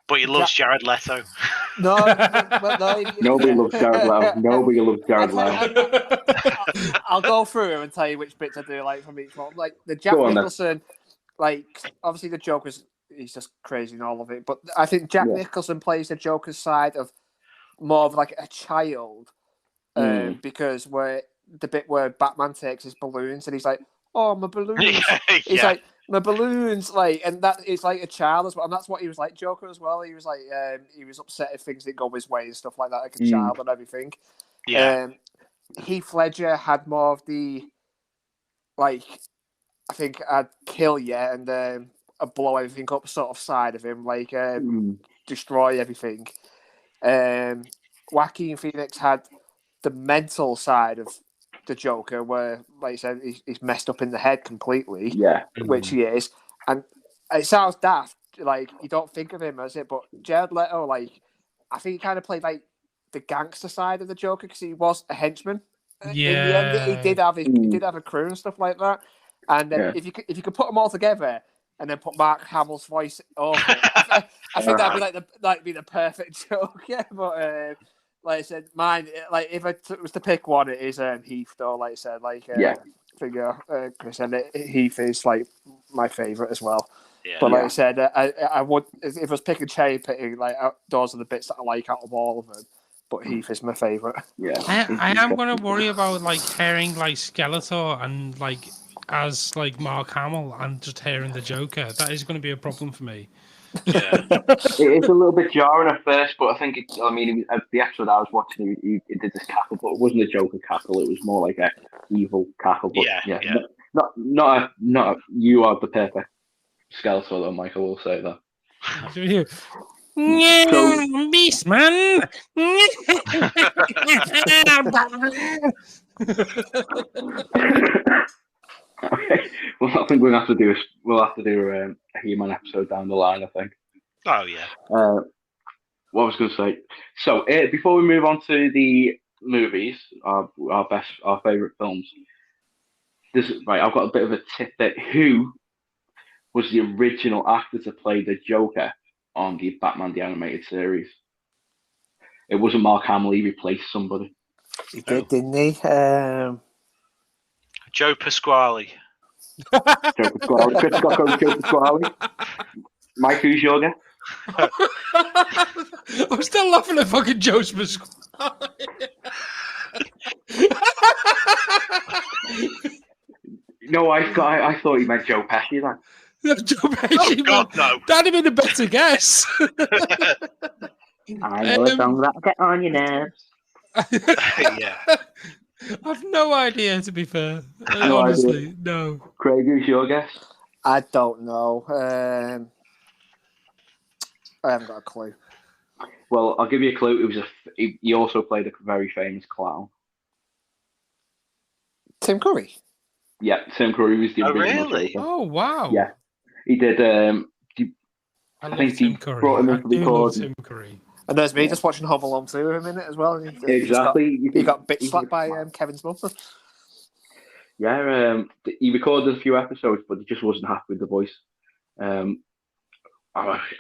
but he loves Jared Leto. No, nobody loves Jared Leto. Nobody loves Jared Leto. I'll go through them and tell you which bits I do like from each one. Like the Jack Nicholson, like obviously the Joker's, he's just crazy in all of it. But I think Jack Nicholson plays the Joker's side of more of like a child, because where the bit where Batman takes his balloons and he's like, "Oh, my balloons!" He's like, "My balloons!" Like, and that is like a child as well, and that's what he was like Joker as well. He was like, he was upset if things didn't go his way and stuff like that, like a child and everything. Yeah. Heath Ledger had more of the like, I think I'd kill you and blow everything up sort of side of him, like destroy everything. Joaquin Phoenix had the mental side of the Joker, where, like I said, he's messed up in the head completely. Yeah, which he is, and it sounds daft, like you don't think of him as it, but Jared Leto, like I think he kind of played like the gangster side of the Joker because he was a henchman. Yeah, in the end, he did have a crew and stuff like that. And if you could put them all together and then put Mark Hamill's voice over it, I think that'd be the perfect Joker. But like I said, mine, like if I was to pick one, it is Heath though. Like I said, figure, Chris, and Heath is like my favourite as well. Yeah. But like I said, I would if I was picking cherry picking, like those are the bits that I like out of all of them. But Heath is my favourite. Yeah, I am gonna worry about like hearing like Skeletor and like as like Mark Hamill and just hearing the Joker. That is going to be a problem for me. Yeah. It's a little bit jarring at first, but I think the episode I was watching, he did this cackle, but it wasn't a Joker cackle. It was more like a evil cackle. But Yeah. not you are the perfect Skeletor, though, Mike. I will say that. Yeah, Beast Man. Okay. Well, I think we'll have to do a He-Man episode down the line. I think. Oh yeah. What I was going to say. So before we move on to the movies, our favourite films. I've got a bit of a tidbit. Who was the original actor to play the Joker on the Batman the Animated Series? It wasn't Mark Hamill. He replaced somebody. He did, didn't he? Joe Pasquale. Joe Pasquale. Chris Scott, Joe Pasquale. Mike, who's your guess? I'm still laughing at fucking Joe Pasquale. No, I thought he meant Joe Pesci. Then. Joe Pesci. Oh God, no. That'd have been a better guess. I know a song that'll get on your nerves. Yeah. I've no idea, to be fair. No Honestly, idea. no. Craig, who's your guess? I don't know. I haven't got a clue. Well, I'll give you a clue. He also played a very famous clown. Tim Curry? Yeah, Tim Curry was the Oh, original really? Joker. Oh, wow. Yeah. He did. I think Tim he Curry. brought him in I for do love recording. Tim Curry. And there's me just watching Home Alone 2 in a minute as well. Exactly. He got bitch slapped by Kevin's mum. Yeah, he recorded a few episodes, but he just wasn't happy with the voice. I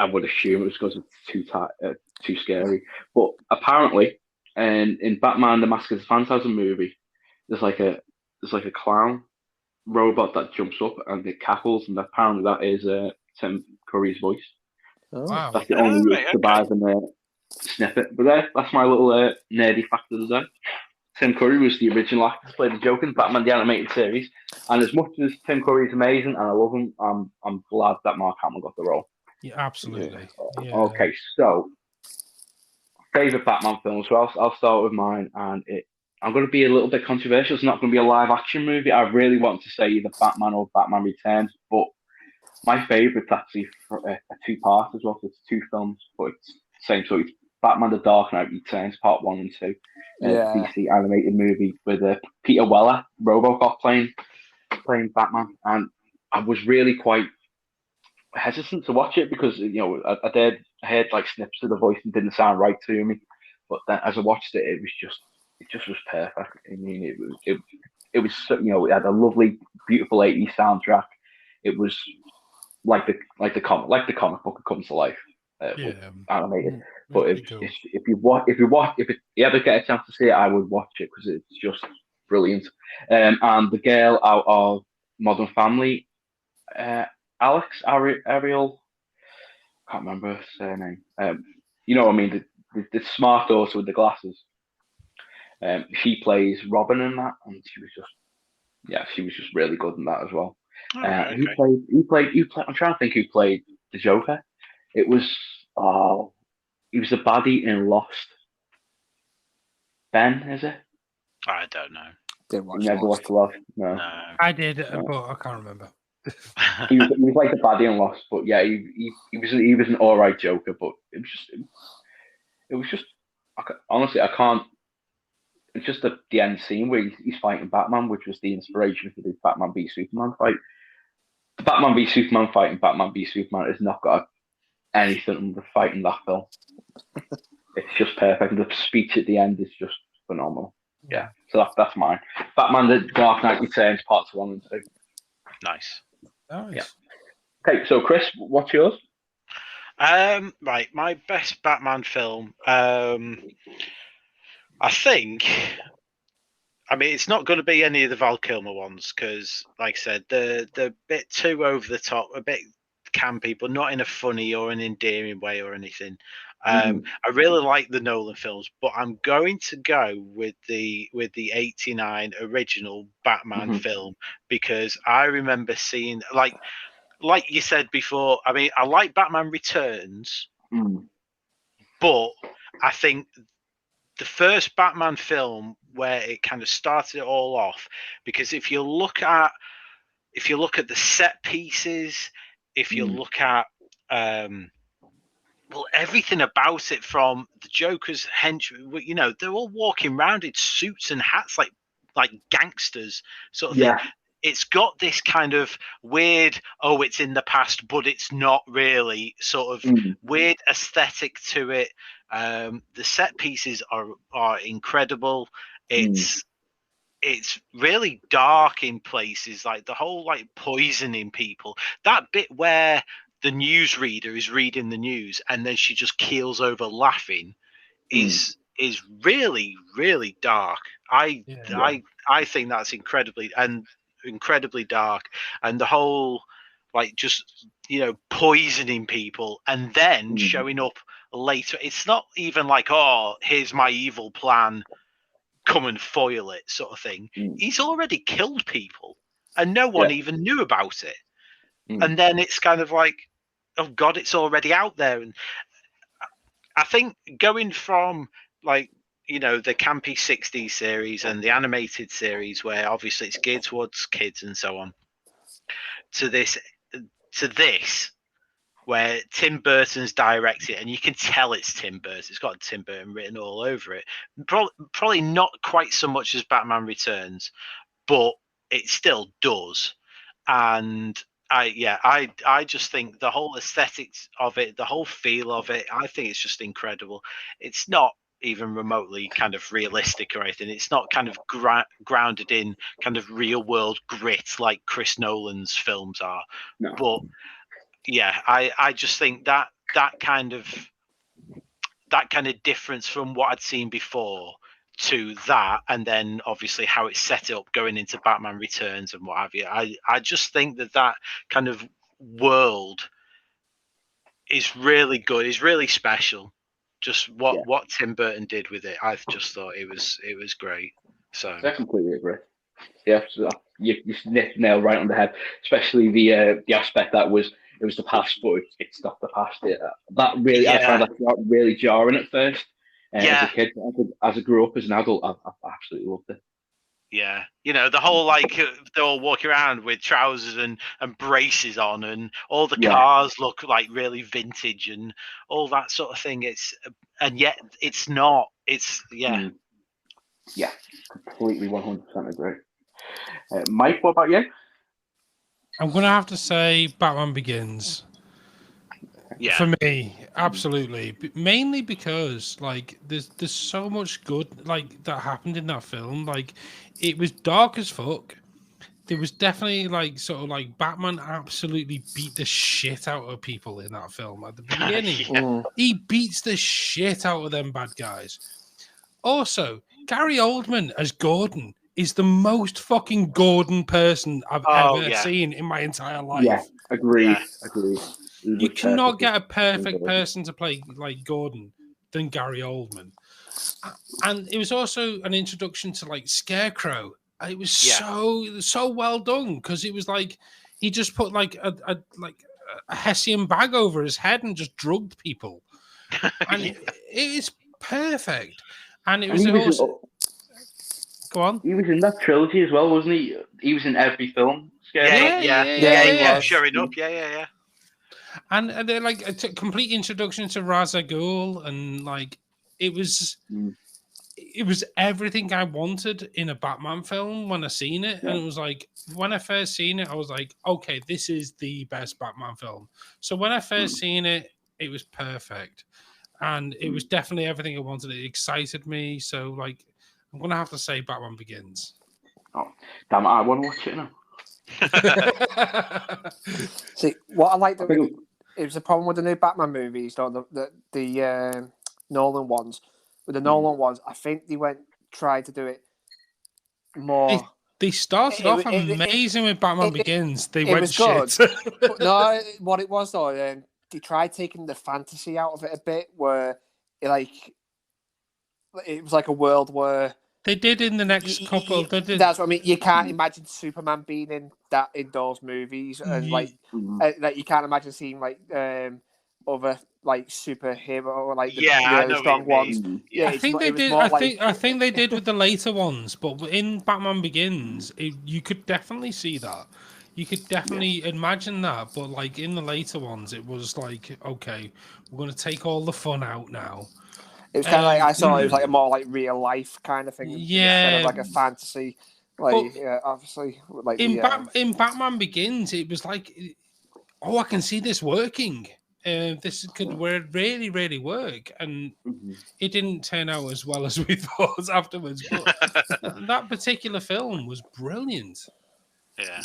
would assume it was because it's too scary. But apparently, in Batman: The Mask of the Phantasm movie, there's like a clown robot that jumps up and it cackles, and apparently that is Tim Curry's voice. Oh. Wow. That's the only surviving snippet. But that's my little nerdy fact of the day. Tim Curry was the original actor to play the Joker in Batman the Animated Series, and as much as Tim Curry is amazing and I love him, I'm glad that Mark Hamill got the role. Yeah, absolutely. Yeah. Okay, so favorite Batman film. So I'll start with mine, and I'm going to be a little bit controversial. It's not going to be a live action movie. I really want to say either Batman or Batman Returns, but my favorite's actually a two-part as well. So it's two films, but it's the same. So it's Batman: The Dark Knight Returns, Part 1 and 2. DC animated movie with Peter Weller, RoboCop playing Batman, and I was really quite hesitant to watch it because I heard like snips of the voice and didn't sound right to me, but then as I watched it, it just was perfect. I mean, it was it had a lovely, beautiful 80s soundtrack. It was like the comic book it comes to life, animated. But if you ever get a chance to see it, I would watch it because it's just brilliant. And the girl out of Modern Family, Ariel, can't remember her surname. You know what I mean? The smart daughter with the glasses. She plays Robin in that, and she was just really good in that as well. Right, Who played? I'm trying to think who played the Joker. It was he was a baddie in Lost. Ben, is it? I don't know. Didn't watch Never watched Lost. No. I did, but I can't remember. He was like a baddie in Lost, but yeah, he was an all right Joker, but it was just honestly I can't. It's just the end scene where he's fighting Batman, which was the inspiration for the Batman v Superman fight. The Batman v Superman fight and Batman v Superman has not got anything on the fight in that film. It's just perfect. The speech at the end is just phenomenal. Yeah, so that's mine. Batman: The Dark Knight Returns, parts 1 and 2. Nice. Yeah. Okay, so Chris, what's yours? Right, my best Batman film. I think I mean, it's not going to be any of the Val Kilmer ones because, like I said, they're a bit too over the top, a bit campy, but not in a funny or an endearing way or anything. I really like the Nolan films, but I'm going to go with the '89 original Batman film because I remember seeing like you said before. I mean, I like Batman Returns, but I think the first Batman film where it kind of started it all off, because if you look at the set pieces, if you look at well, everything about it, from the Joker's henchmen, you know, they're all walking around in suits and hats like gangsters sort of thing. It's got this kind of weird, oh, it's in the past, but it's not really sort of weird aesthetic to it. The set pieces are incredible. It's really dark in places, like the whole like poisoning people. That bit where the newsreader is reading the news and then she just keels over laughing is really, really dark. I think that's incredibly dark, and the whole like just, you know, poisoning people and then showing up later. It's not even like, oh, here's my evil plan, come and foil it sort of thing. He's already killed people and no one even knew about it. And then it's kind of like, oh God, it's already out there. And I think going from like, you know, the campy 60s series and the animated series where obviously it's geared towards kids and so on, to this where Tim Burton's directed, and you can tell it's Tim Burton. It's got Tim Burton written all over it. Probably not quite so much as Batman Returns, but it still does. And I just think the whole aesthetics of it, the whole feel of it, I think it's just incredible. It's not even remotely kind of realistic or anything. It's not kind of grounded in kind of real world grit like Chris Nolan's films are. No. But yeah, I just think that kind of difference from what I'd seen before to that, and then obviously how it's set up going into Batman Returns and what have you. I just think that kind of world is really good. Is really special. Just what Tim Burton did with it, I've just thought it was great. So I completely agree. Yeah, so you nailed right on the head. Especially the aspect that it was the past, but it's not the past. That really, I found that really jarring at first. As a kid, as I grew up as an adult, I absolutely loved it. Yeah, you know, the whole like they're all walking around with trousers and braces on, and all the cars look like really vintage and all that sort of thing. And yet it's not. It's yeah, completely 100% agree. Mike, what about you? I'm gonna have to say Batman Begins. Yeah. For me, absolutely. Mainly because like there's so much good like that happened in that film. Like it was dark as fuck. There was definitely like sort of like Batman absolutely beat the shit out of people in that film at the beginning. He beats the shit out of them bad guys. Also, Gary Oldman as Gordon is the most fucking Gordon person I've ever seen in my entire life. Yeah, agreed. Agreed. You cannot get a perfect person to play like Gordon than Gary Oldman. And it was also an introduction to like Scarecrow. It was so well done because it was like he just put like a Hessian bag over his head and just drugged people. And it is perfect. And it was also go on. He was in that trilogy as well, wasn't he? He was in every film. Yeah. Showing up. Yeah. And they're like a complete introduction to Ra's al Ghul, and like it was everything I wanted in a Batman film when I seen it. And it was like when I first seen it, I was like, okay, this is the best Batman film. So when I first seen it, it was perfect, and it was definitely everything I wanted. It excited me. So like, I'm gonna have to say Batman Begins. Oh, damn! I want to watch it now. See, what I like it was the problem with the new Batman movies, the Nolan ones. With the Nolan ones, I think they tried to do it more. They started off amazing with Batman Begins. They went shit. But no, what it was though, they tried taking the fantasy out of it a bit, where it was like a world where they did in the next couple. That's what I mean. You can't imagine Superman being in those movies, and like you can't imagine seeing like other like superhero or like the really strong ones. Yeah, I think they did. I think they did with the later ones, but in Batman Begins, you could definitely see that. You could definitely imagine that, but like in the later ones, it was like, okay, we're going to take all the fun out now. It was kind of like I saw it was like a more like real life kind of thing, instead of like a fantasy. Like obviously, like in Batman Begins, it was like, oh, I can see this working. This could really, really work, and it didn't turn out as well as we thought afterwards. But that particular film was brilliant. Yeah.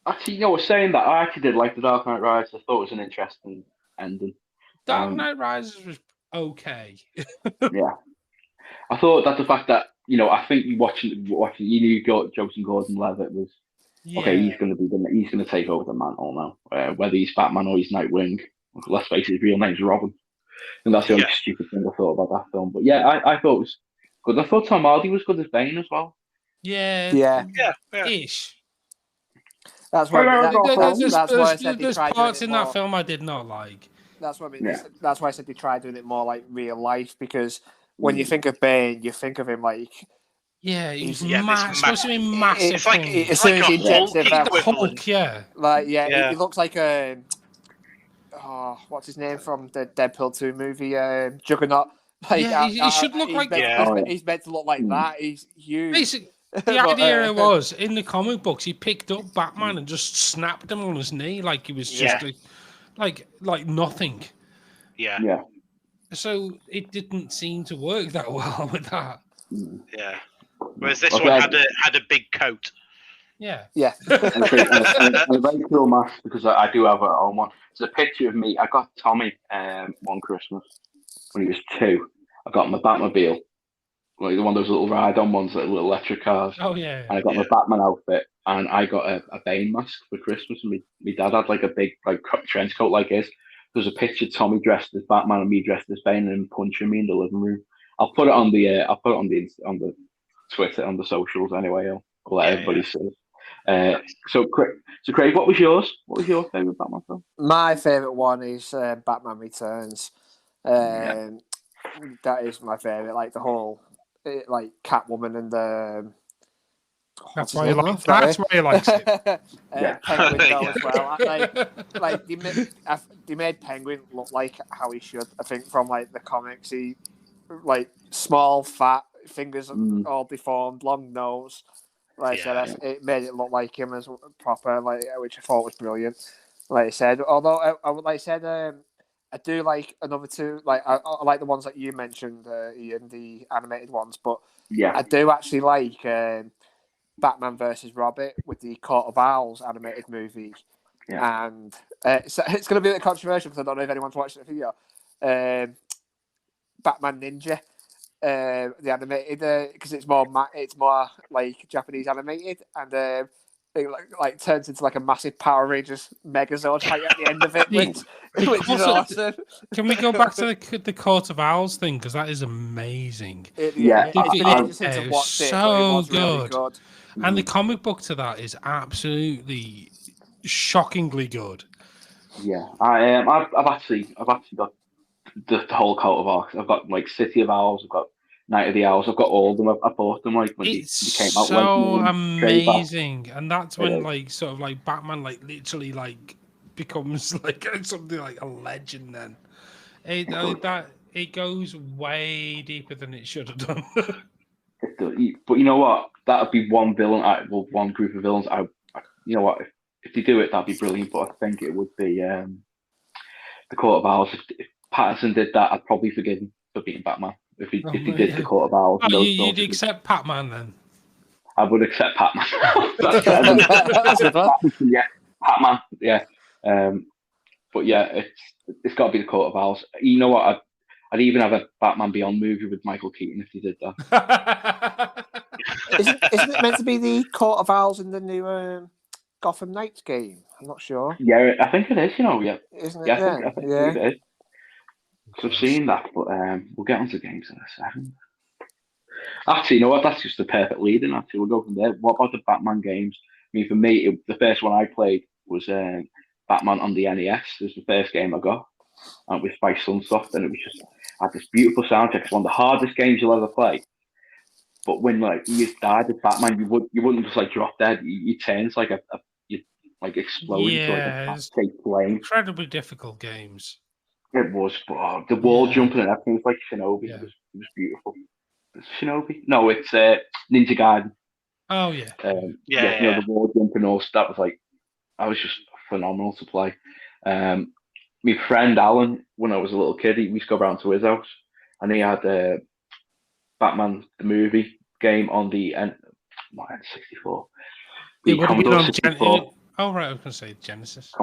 Actually, saying that, I actually did like The Dark Knight Rises. I thought it was an interesting ending. Dark Knight Rises was okay. Yeah, I thought that the fact that I think you watching, you knew Joseph Gordon-Levitt was okay. He's going to take over the mantle now. Whether he's Batman or he's Nightwing, let's face it, his real name's Robin, and that's the only stupid thing I thought about that film. But yeah, I thought it was good. I thought Tom Hardy was good as Bane as well. Yeah. Ish. That's why. That's why I said there's parts in that film I did not like. That's what I mean. That's why I said they tried doing it more like real life, because when you think of Bane, you think of him like he's supposed to be massive. It's like as soon as he injects him, Hulk, he looks like a what's his name from the Deadpool 2 movie, Juggernaut. Like, he should look like he's meant to look like that. He's huge. Basically, the idea was in the comic books, he picked up Batman and just snapped him on his knee like he was just like nothing. Yeah. So it didn't seem to work that well with that. Yeah. Whereas this one had a big coat. Yeah. and a very cool mask, because I do have a own one. It's a picture of me. I got Tommy one Christmas when he was 2. I got him a Batmobile, like one of those little ride-on ones, like little electric cars. Oh yeah. And I got my Batman outfit, and I got a Bane mask for Christmas. And my dad had like a big trench coat like his. There's a picture of Tommy dressed as Batman and me dressed as Bane, and him punching me in the living room. I'll put it on the Twitter, on the socials anyway. I'll let everybody see it. So Craig, what was yours? What was your favourite Batman film? My favourite one is Batman Returns. That is my favourite. Like the whole, like Catwoman and the. That's why you like. That's why you like it. Penguin as well. Like they made Penguin look like how he should. I think from like the comics, he like small, fat fingers, all deformed, long nose. Like I said, it made it look like him as proper, like, which I thought was brilliant. Like I said, although I do like another two. Like I like the ones that you mentioned, Ian, the animated ones. But I do actually like Batman versus Robin with the Court of Owls animated movie. Yeah. And so it's going to be a bit controversial because I don't know if anyone's watched the video. Batman Ninja, the animated, because it's more like Japanese animated, and it like turns into like a massive Power Rangers Megazord fight at the end of it, which is awesome. Can we go back to the Court of Owls thing, because that is amazing? It's so good. And the comic book to that is absolutely shockingly good. Yeah, I've actually got the whole Court of Owls. I've got like City of Owls. I've got Night of the Owls. I've got all of them. I bought them like when they came out. So amazing, and that's when like sort of like Batman like literally like becomes like something like a legend. Then it goes way deeper than it should have done. But you know what? That would be one villain. One group of villains. You know what? If they do it, that'd be brilliant. But I think it would be the Court of Owls. If Patterson did that, I'd probably forgive him for being Batman. If he did the Court of Owls. Oh, you'd accept Patman then? I would accept Patman. Yeah, Patman. Yeah. But yeah, it's got to be the Court of Owls. You know what? I'd even have a Batman Beyond movie with Michael Keaton if he did that. Isn't it meant to be the Court of Owls in the new Gotham Knights game? I'm not sure. Yeah, I think it is. Yeah. Isn't it? Yeah, I think it is. So I've seen that, but we'll get onto games in a second. Actually, you know what? That's just the perfect lead in. Actually, we'll go from there. What about the Batman games? I mean, for me, the first one I played was Batman on the NES. It was the first game I got, and it was by Sunsoft, and it was just had this beautiful soundtrack. It's one of the hardest games you'll ever play. But when you died as Batman, you wouldn't just drop dead. You turn to you explode into a fake flame. Incredibly difficult games. It was, but the wall jumping and everything was like Shinobi. Yeah. It was beautiful. Shinobi? No, it's Ninja Gaiden. Oh yeah. The wall jumping all that was I was just phenomenal to play. My friend Alan, when I was a little kid, we used to go around to his house, and he had Batman the movie game on the not N64. The Commodore 64. Oh right, I was going to say Genesis.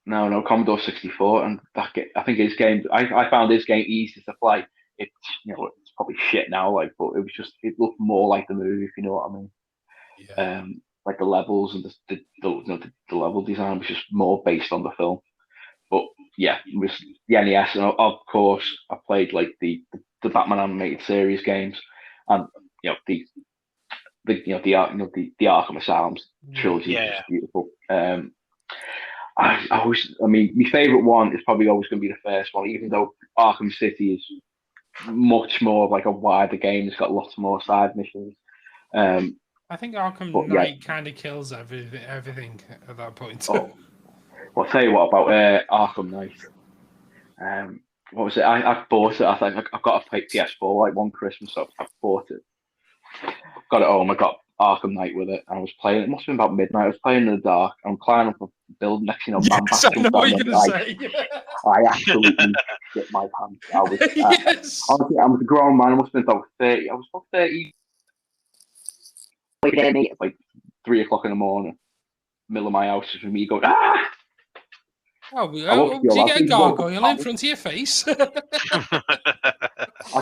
No, Commodore 64, and I think his game. I found his game easy to play. It's it's probably shit now, but it looked more like the movie, if you know what I mean. Yeah. The levels and the level design was just more based on the film. But yeah, it was the NES, and of course I played the Batman animated series games, and the Arkham Asylum trilogy was just beautiful. My favourite one is probably always going to be the first one, even though Arkham City is much more of a wider game. It's got lots more side missions. I think Arkham Knight kind of kills everything at that point. Well, I'll tell you what about Arkham Knight. What was it? I bought it. I think I got a PS4 one Christmas, so I bought it. Got it home. I got Arkham Knight with it, and I was playing. It must have been about midnight. I was playing in the dark. I'm climbing up a building next, yes, I know what you're going to say. I absolutely shit my pants. I was, yes. I was a grown man. I must have been about 30. I was about 30. Like 3 o'clock in the morning, middle of my house, with me going, ah! Oh, did you get a gargoyle in front of your face? I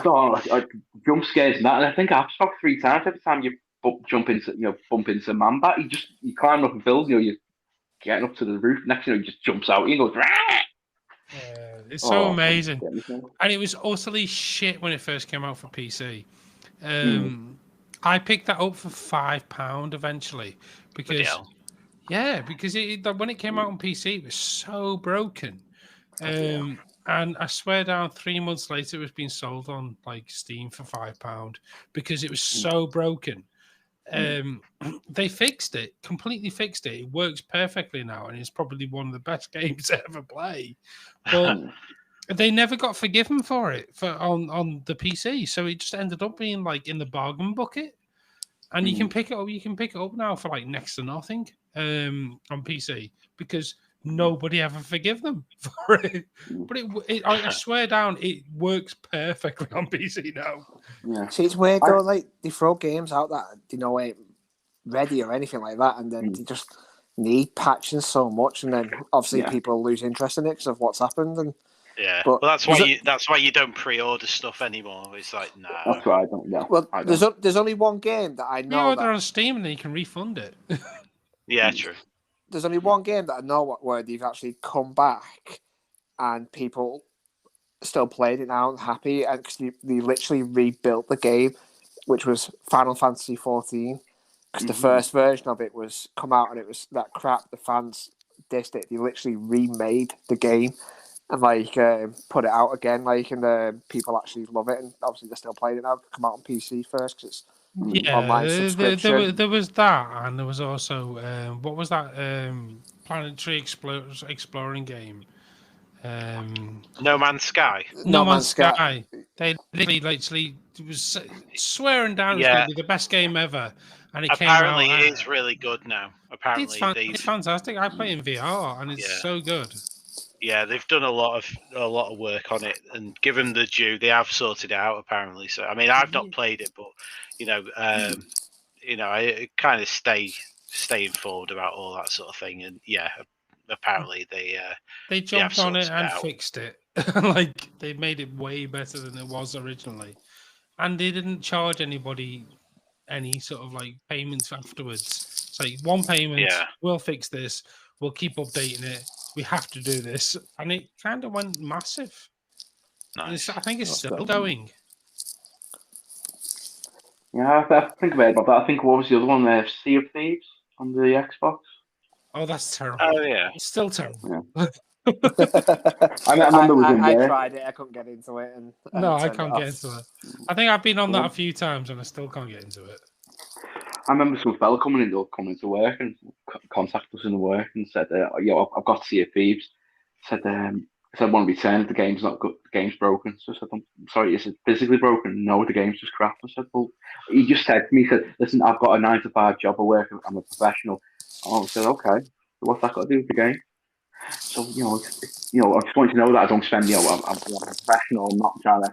don't know, jump scares and that, and I think I've stopped 3 times. Every time you bump into Man-Bat, you climb up a building, you're getting up to the roof. Next thing he just jumps out, he goes, it's so amazing. And it was utterly shit when it first came out for PC. I picked that up for £5 eventually because when it came out on PC, it was so broken. And I swear down 3 months later, it was being sold on Steam for £5 because it was so broken. They fixed it, completely fixed it. It works perfectly now, and it's probably one of the best games to ever play. But they never got forgiven for it on the PC, so it just ended up being in the bargain bucket. And you can pick it up. You can pick it up now for next to nothing on PC because nobody ever forgive them for it. But I swear down, it works perfectly on PC now. Yeah. See, it's weird though. They throw games out that ain't ready or anything like that, and then they just need patching so much, and then obviously people lose interest in it because of what's happened. And but that's why you don't pre-order stuff anymore. It's no. That's why I don't know. Well, there's only one game that I know. You order on Steam and then you can refund it. Yeah, true. There's only one game that I know where they've actually come back and people still playing it now and happy, and because they literally rebuilt the game, which was Final Fantasy 14. Because the first version of it was come out and it was that crap. The fans dissed it. They literally remade the game and put it out again, and people actually love it, and obviously they're still playing it now. Come out on PC first because it's online subscription. There was that, and there was also what was that planetary exploring game? No Man's Sky. No Man's Sky. They literally was swearing down it was going to be the best game ever, and it apparently came out. It is really good now. Apparently, it's fantastic. I play in VR, and it's so good. Yeah, they've done a lot of work on it, and given the due, they have sorted it out apparently. So I mean, I've not played it, but I kind of stay informed about all that sort of thing, and apparently they jumped on it and fixed it. They made it way better than it was originally, and they didn't charge anybody any sort of like payments afterwards. It's like one payment, we'll fix this, we'll keep updating it. We have to do this, and it kind of went massive. Nice. I think it's still going. Yeah, I think about that. I think what was the other one there? Sea of Thieves on the Xbox. Oh, that's terrible. Oh yeah, it's still terrible. Yeah. I remember it was in there. I tried it. I couldn't get into it. No, I can't get into it. I think I've been on that a few times, and I still can't get into it. I remember some fella coming into work and contacted us in the work and said, "Yo, I've got Sea of Thieves." Said one of returned, the game's not good, the game's broken. So I said, I'm sorry, is it physically broken? No, the game's just crap. I said, well, he just said to me, he said, listen, I've got a 9-to-5 job, I work, I'm a professional. I said, okay, so what's that got to do with the game? So, I just want you to know that I don't spend, I'm a professional, I'm not trying to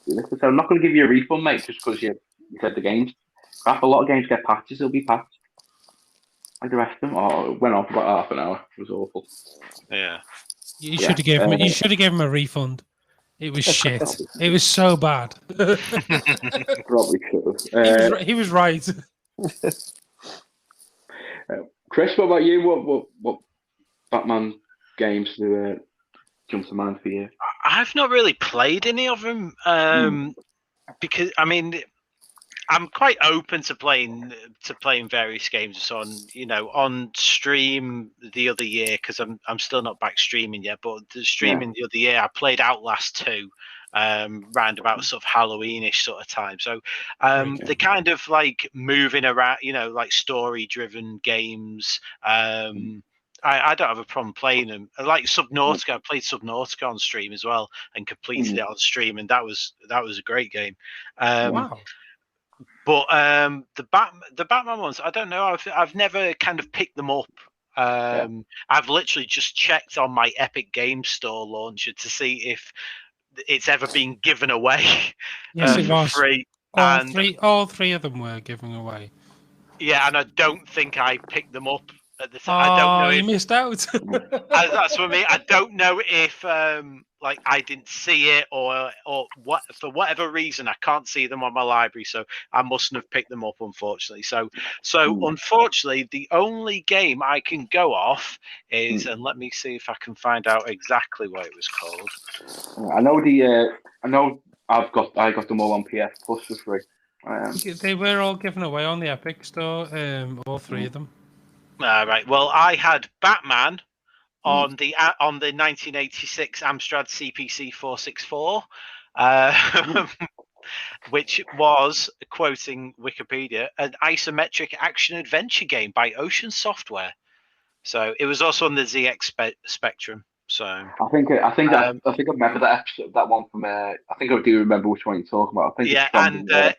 do this. So I'm not going to give you a refund, mate, just because you said the game's crap. A lot of games get patches, they'll be patched. Like the rest of them. Oh, it went on for about half an hour. It was awful. Yeah. You should have given him. You should have given him a refund. It was shit. It was so bad. Probably should have. He was right. Chris, what about you? What Batman games do jump to mind for you? I've not really played any of them because I'm quite open to playing various games on stream the other year, because I'm still not back streaming yet. But the streaming the other year, I played Outlast 2 round about sort of Halloweenish sort of time. So the kind of like moving around, like story driven games. I don't have a problem playing them. Like Subnautica, I played Subnautica on stream as well and completed it on stream, and that was a great game. Wow. But the Batman ones, I don't know. I've never kind of picked them up. I've literally just checked on my Epic Games Store launcher to see if it's ever been given away. Yes, it was. Free. All three of them were given away. Yeah, and I don't think I picked them up at the time. Oh, I don't know. You missed out. That's what I mean. I don't know if I didn't see it or what, for whatever reason I can't see them on my library, so I mustn't have picked them up, unfortunately. So unfortunately, the only game I can go off is, and let me see if I can find out exactly what it was called. I know I got them all on PS Plus for free. They were all given away on the Epic Store, all three of them. Right. Well, I had Batman on the 1986 Amstrad CPC 464, which was, quoting Wikipedia, an isometric action adventure game by Ocean Software. So it was also on the ZX Spectrum. So I think I remember that episode, that one from. I think I do remember which one you're talking about. I think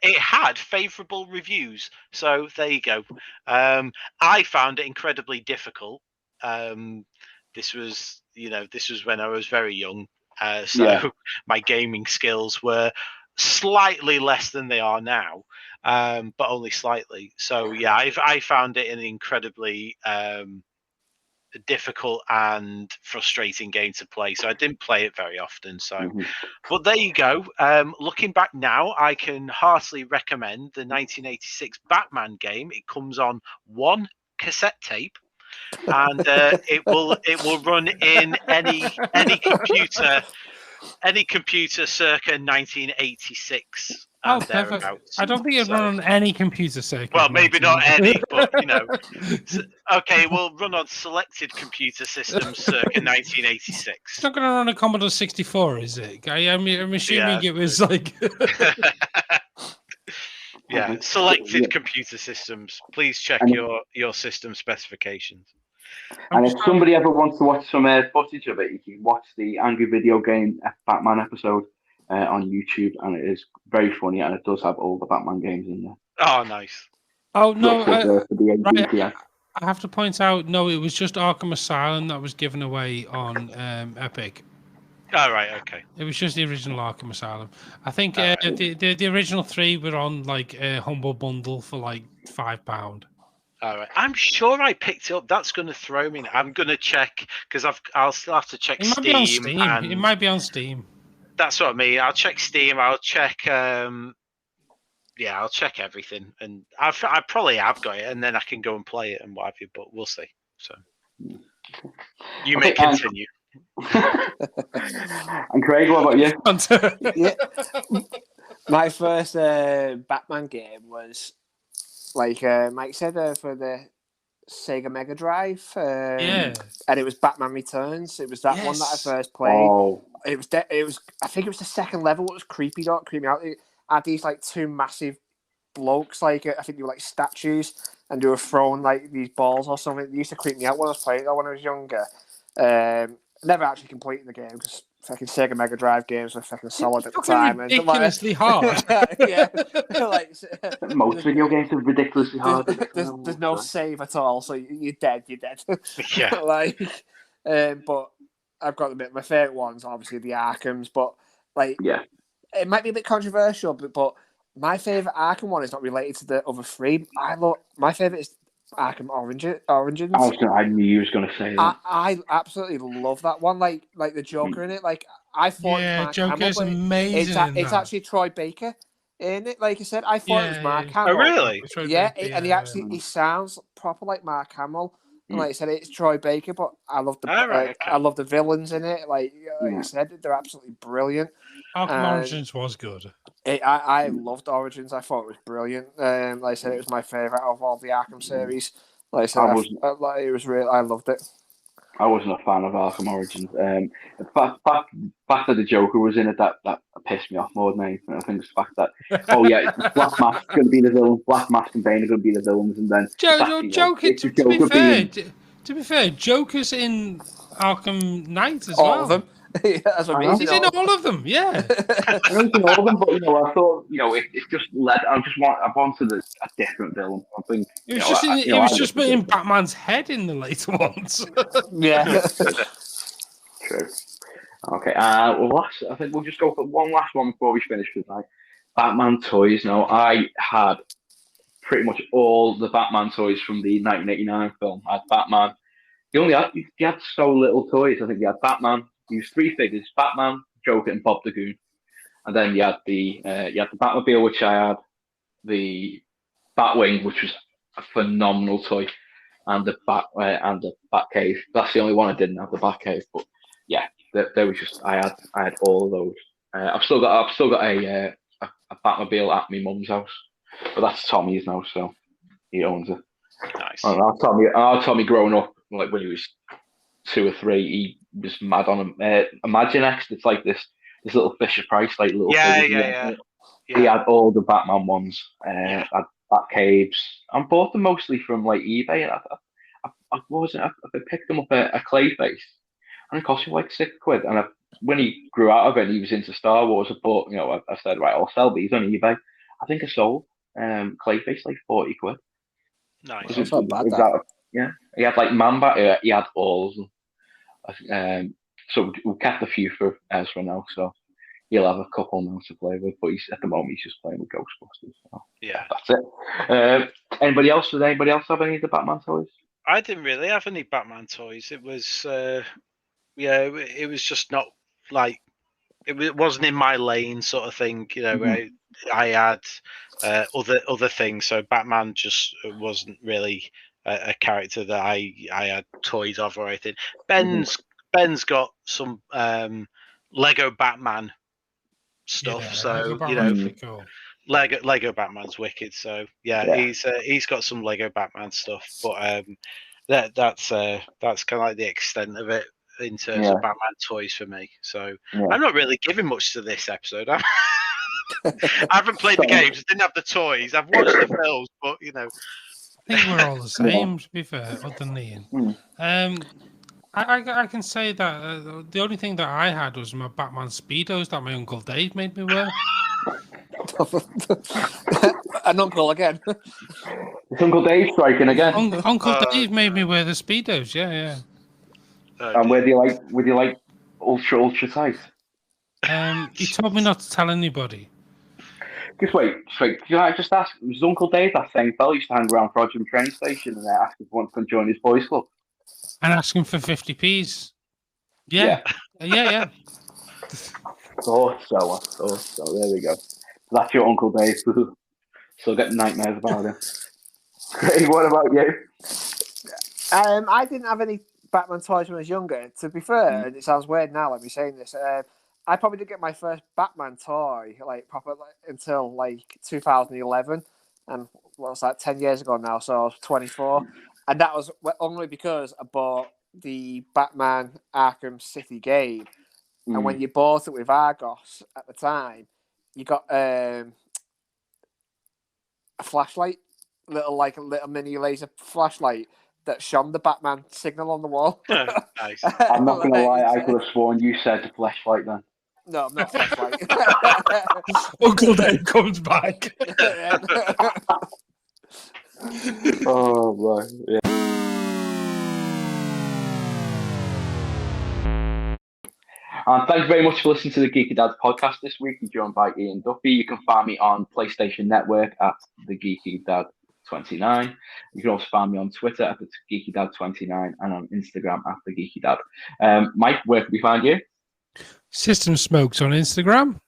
it had favourable reviews. So there you go. I found it incredibly difficult. This was when I was very young. My gaming skills were slightly less than they are now, but only slightly. So yeah, I found it an incredibly difficult and frustrating game to play, so I didn't play it very often. So but there you go. Looking back now, I can heartily recommend the 1986 Batman game. It comes on one cassette tape, and it will run in any computer circa 1986. Perfect. I don't think it'd run on any computer circuit. Well, maybe not any, but okay, we'll run on selected computer systems circa 1986. It's not going to run a Commodore 64, is it? I'm assuming it was like. Selected computer systems. Please check your system specifications. And if somebody ever wants to watch some footage of it, you can watch the Angry Video Game Batman episode on YouTube, and it is very funny, and it does have all the Batman games in there. Oh, nice. Oh, no. I have to point out, no, it was just Arkham Asylum that was given away on Epic. Oh, right, okay. It was just the original Arkham Asylum. I think the original 3 were on like a humble bundle for like £5. All right, I'm sure I picked it up. That's going to throw me. I'm going to check because I'll still have to check Steam. It might be on Steam. That's what I mean. I'll check Steam. I'll check I'll check everything, and I probably have got it, and then I can go and play it and what have you. But we'll see. So you may continue. And Craig, what about you? Yeah. My first Batman game was, like Mike said, for the Sega Mega Drive. And it was Batman Returns. It was that one that I first played. Oh. It was. I think it was the second level. It was creepy out. It had these like two massive blokes, like I think they were like statues, and they were throwing like these balls or something. It used to creep me out when I was playing it when I was younger. Never actually completed the game because fucking Sega Mega Drive games were fucking solid at the time. Ridiculously hard. Yeah, like most video games are ridiculously hard. There's no save at all, so you're dead. You're dead. Yeah. But I've got to admit, my favorite ones obviously the Arkhams, but like, it might be a bit controversial, but my favorite Arkham one is not related to the other three. My favorite is Arkham Origins. I knew you was going to say that. I absolutely love that one. Like the Joker in it. Like I thought, Mark Joker's Hamill, amazing. It's actually Troy Baker in it. Like I said, I thought it was Mark Hamill. Oh really? Yeah, and he sounds proper like Mark Hamill. And like I said, it's Troy Baker, but I love I love the villains in it. Like I said, they're absolutely brilliant. Arkham Origins was good. I loved Origins. I thought it was brilliant. Like I said, it was my favorite of all the Arkham series. Like I said, it was real. I loved it. I wasn't a fan of Arkham Origins. The fact that the Joker was in it, that pissed me off more than anything. I think it's the fact that Black Mask is going to be the villain, Black Mask and Bane are going to be the villains, and then Joker. To be fair, Joker's in Arkham Knight as well. All of them. That's what I mean. He's in all of them. Yeah. I know he's in all of them, but I thought it just led. I wanted a different villain. I think it was just in Batman's head in the later ones. Yeah. True. Okay. Well, I think we'll just go for one last one before we finish for tonight. Batman toys. Now, I had pretty much all the Batman toys from the 1989 film. I had Batman. You had so little toys. I think you had Batman. You used three figures: Batman, Joker, and Bob the Goon. And then you had the Batmobile, which I had, the Batwing, which was a phenomenal toy, and the Batcave. That's the only one I didn't have, the Batcave. But yeah, there was just I had all of those. I've still got a Batmobile at my mum's house, but that's Tommy's now, so he owns it. Nice. Our Tommy growing up, like when he was 2 or 3, he was mad on him. Imaginext, it's like this little Fisher Price, like little. Yeah. He had all the Batman ones. Had Batcaves. I bought them mostly from like eBay, and I picked them up a clay face, and it cost me like £6. And when he grew out of it, and he was into Star Wars. I bought, I said, right, I'll sell these on eBay. I think I sold Clayface like £40. Nice. That's not bad. Yeah, he had like Man-Bat. He had all of them. So we kept a few for Ezra now, so he'll have a couple now to play with. But at the moment he's just playing with Ghostbusters. So yeah, that's it. Anybody else? Did anybody else have any of the Batman toys? I didn't really have any Batman toys. It was it was just not like it wasn't in my lane sort of thing. I had other things, so Batman just wasn't really a character that I had toys of or anything. Ben's got some Lego Batman stuff, so cool. Lego Batman's wicked. So he's got some Lego Batman stuff, but that's kind of like the extent of it in terms of Batman toys for me. So I'm not really giving much to this episode. I haven't played the games, didn't have the toys. I've watched the films, but I think we're all the same, to be fair, other than Ian. I can say that the only thing that I had was my Batman Speedos that my Uncle Dave made me wear. An uncle again. It's Uncle Dave striking again. Uncle Dave made me wear the Speedos, yeah. And where do you like ultra tight? He told me not to tell anybody. Just wait. Can I just ask, was Uncle Dave that same fella used to hang around Frodsham train station and ask if one could join his boys club? And ask him for 50p's. Yeah. Thought so. There we go. That's your Uncle Dave. Still get nightmares about him. Craig, what about you? I didn't have any Batman toys when I was younger. To be fair, and it sounds weird now, like me saying this, I probably didn't get my first Batman toy proper until 2011, and what was that, 10 years ago now? So I was 24, and that was only because I bought the Batman Arkham City game, and when you bought it with Argos at the time, you got a flashlight, a little mini laser flashlight that shone the Batman signal on the wall. Nice. I'm not going to lie, I could have sworn you said the flashlight then. No, I'm not flashlight. Uncle Dave comes back. Oh, boy. Yeah. And thanks very much for listening to the Geeky Dads podcast this week. You're joined by Ian Duffy. You can find me on PlayStation Network at the Geeky Dad 29. You can also find me on Twitter at the Geeky Dad 29 and on Instagram at the Geeky Dad. Mike, where can we find you? System Smokes on Instagram.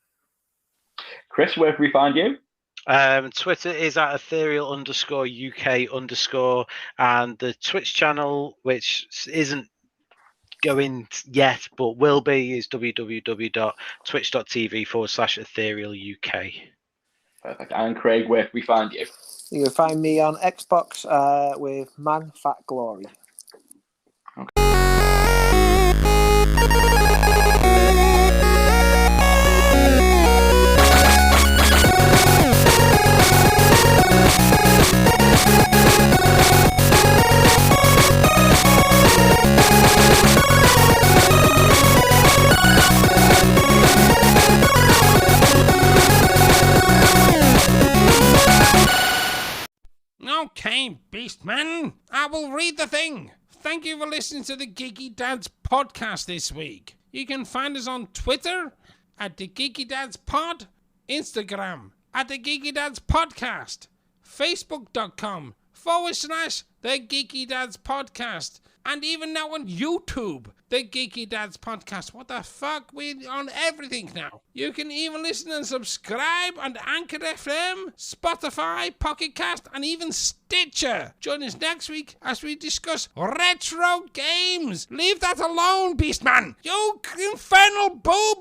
Chris, where can we find you? Twitter is at ethereal_UK_, and the Twitch channel, which isn't going yet but will be, is www.twitch.tv/etherealuk. Perfect. And Craig, where can we find you? You can find me on Xbox with Man Fat Glory. Okay, Beastman, I will read the thing. Thank you for listening to the Geeky Dads podcast this week. You can find us on Twitter at the Geeky Dads Pod, Instagram at the Geeky Dads Podcast, Facebook.com/the Geeky Dads Podcast, and even now on YouTube, the Geeky Dads Podcast. What the fuck? We're on everything now. You can even listen and subscribe on Anchor FM, Spotify, Pocket Cast, and even Stitcher. Join us next week as we discuss retro games. Leave that alone, Beastman. You infernal boob.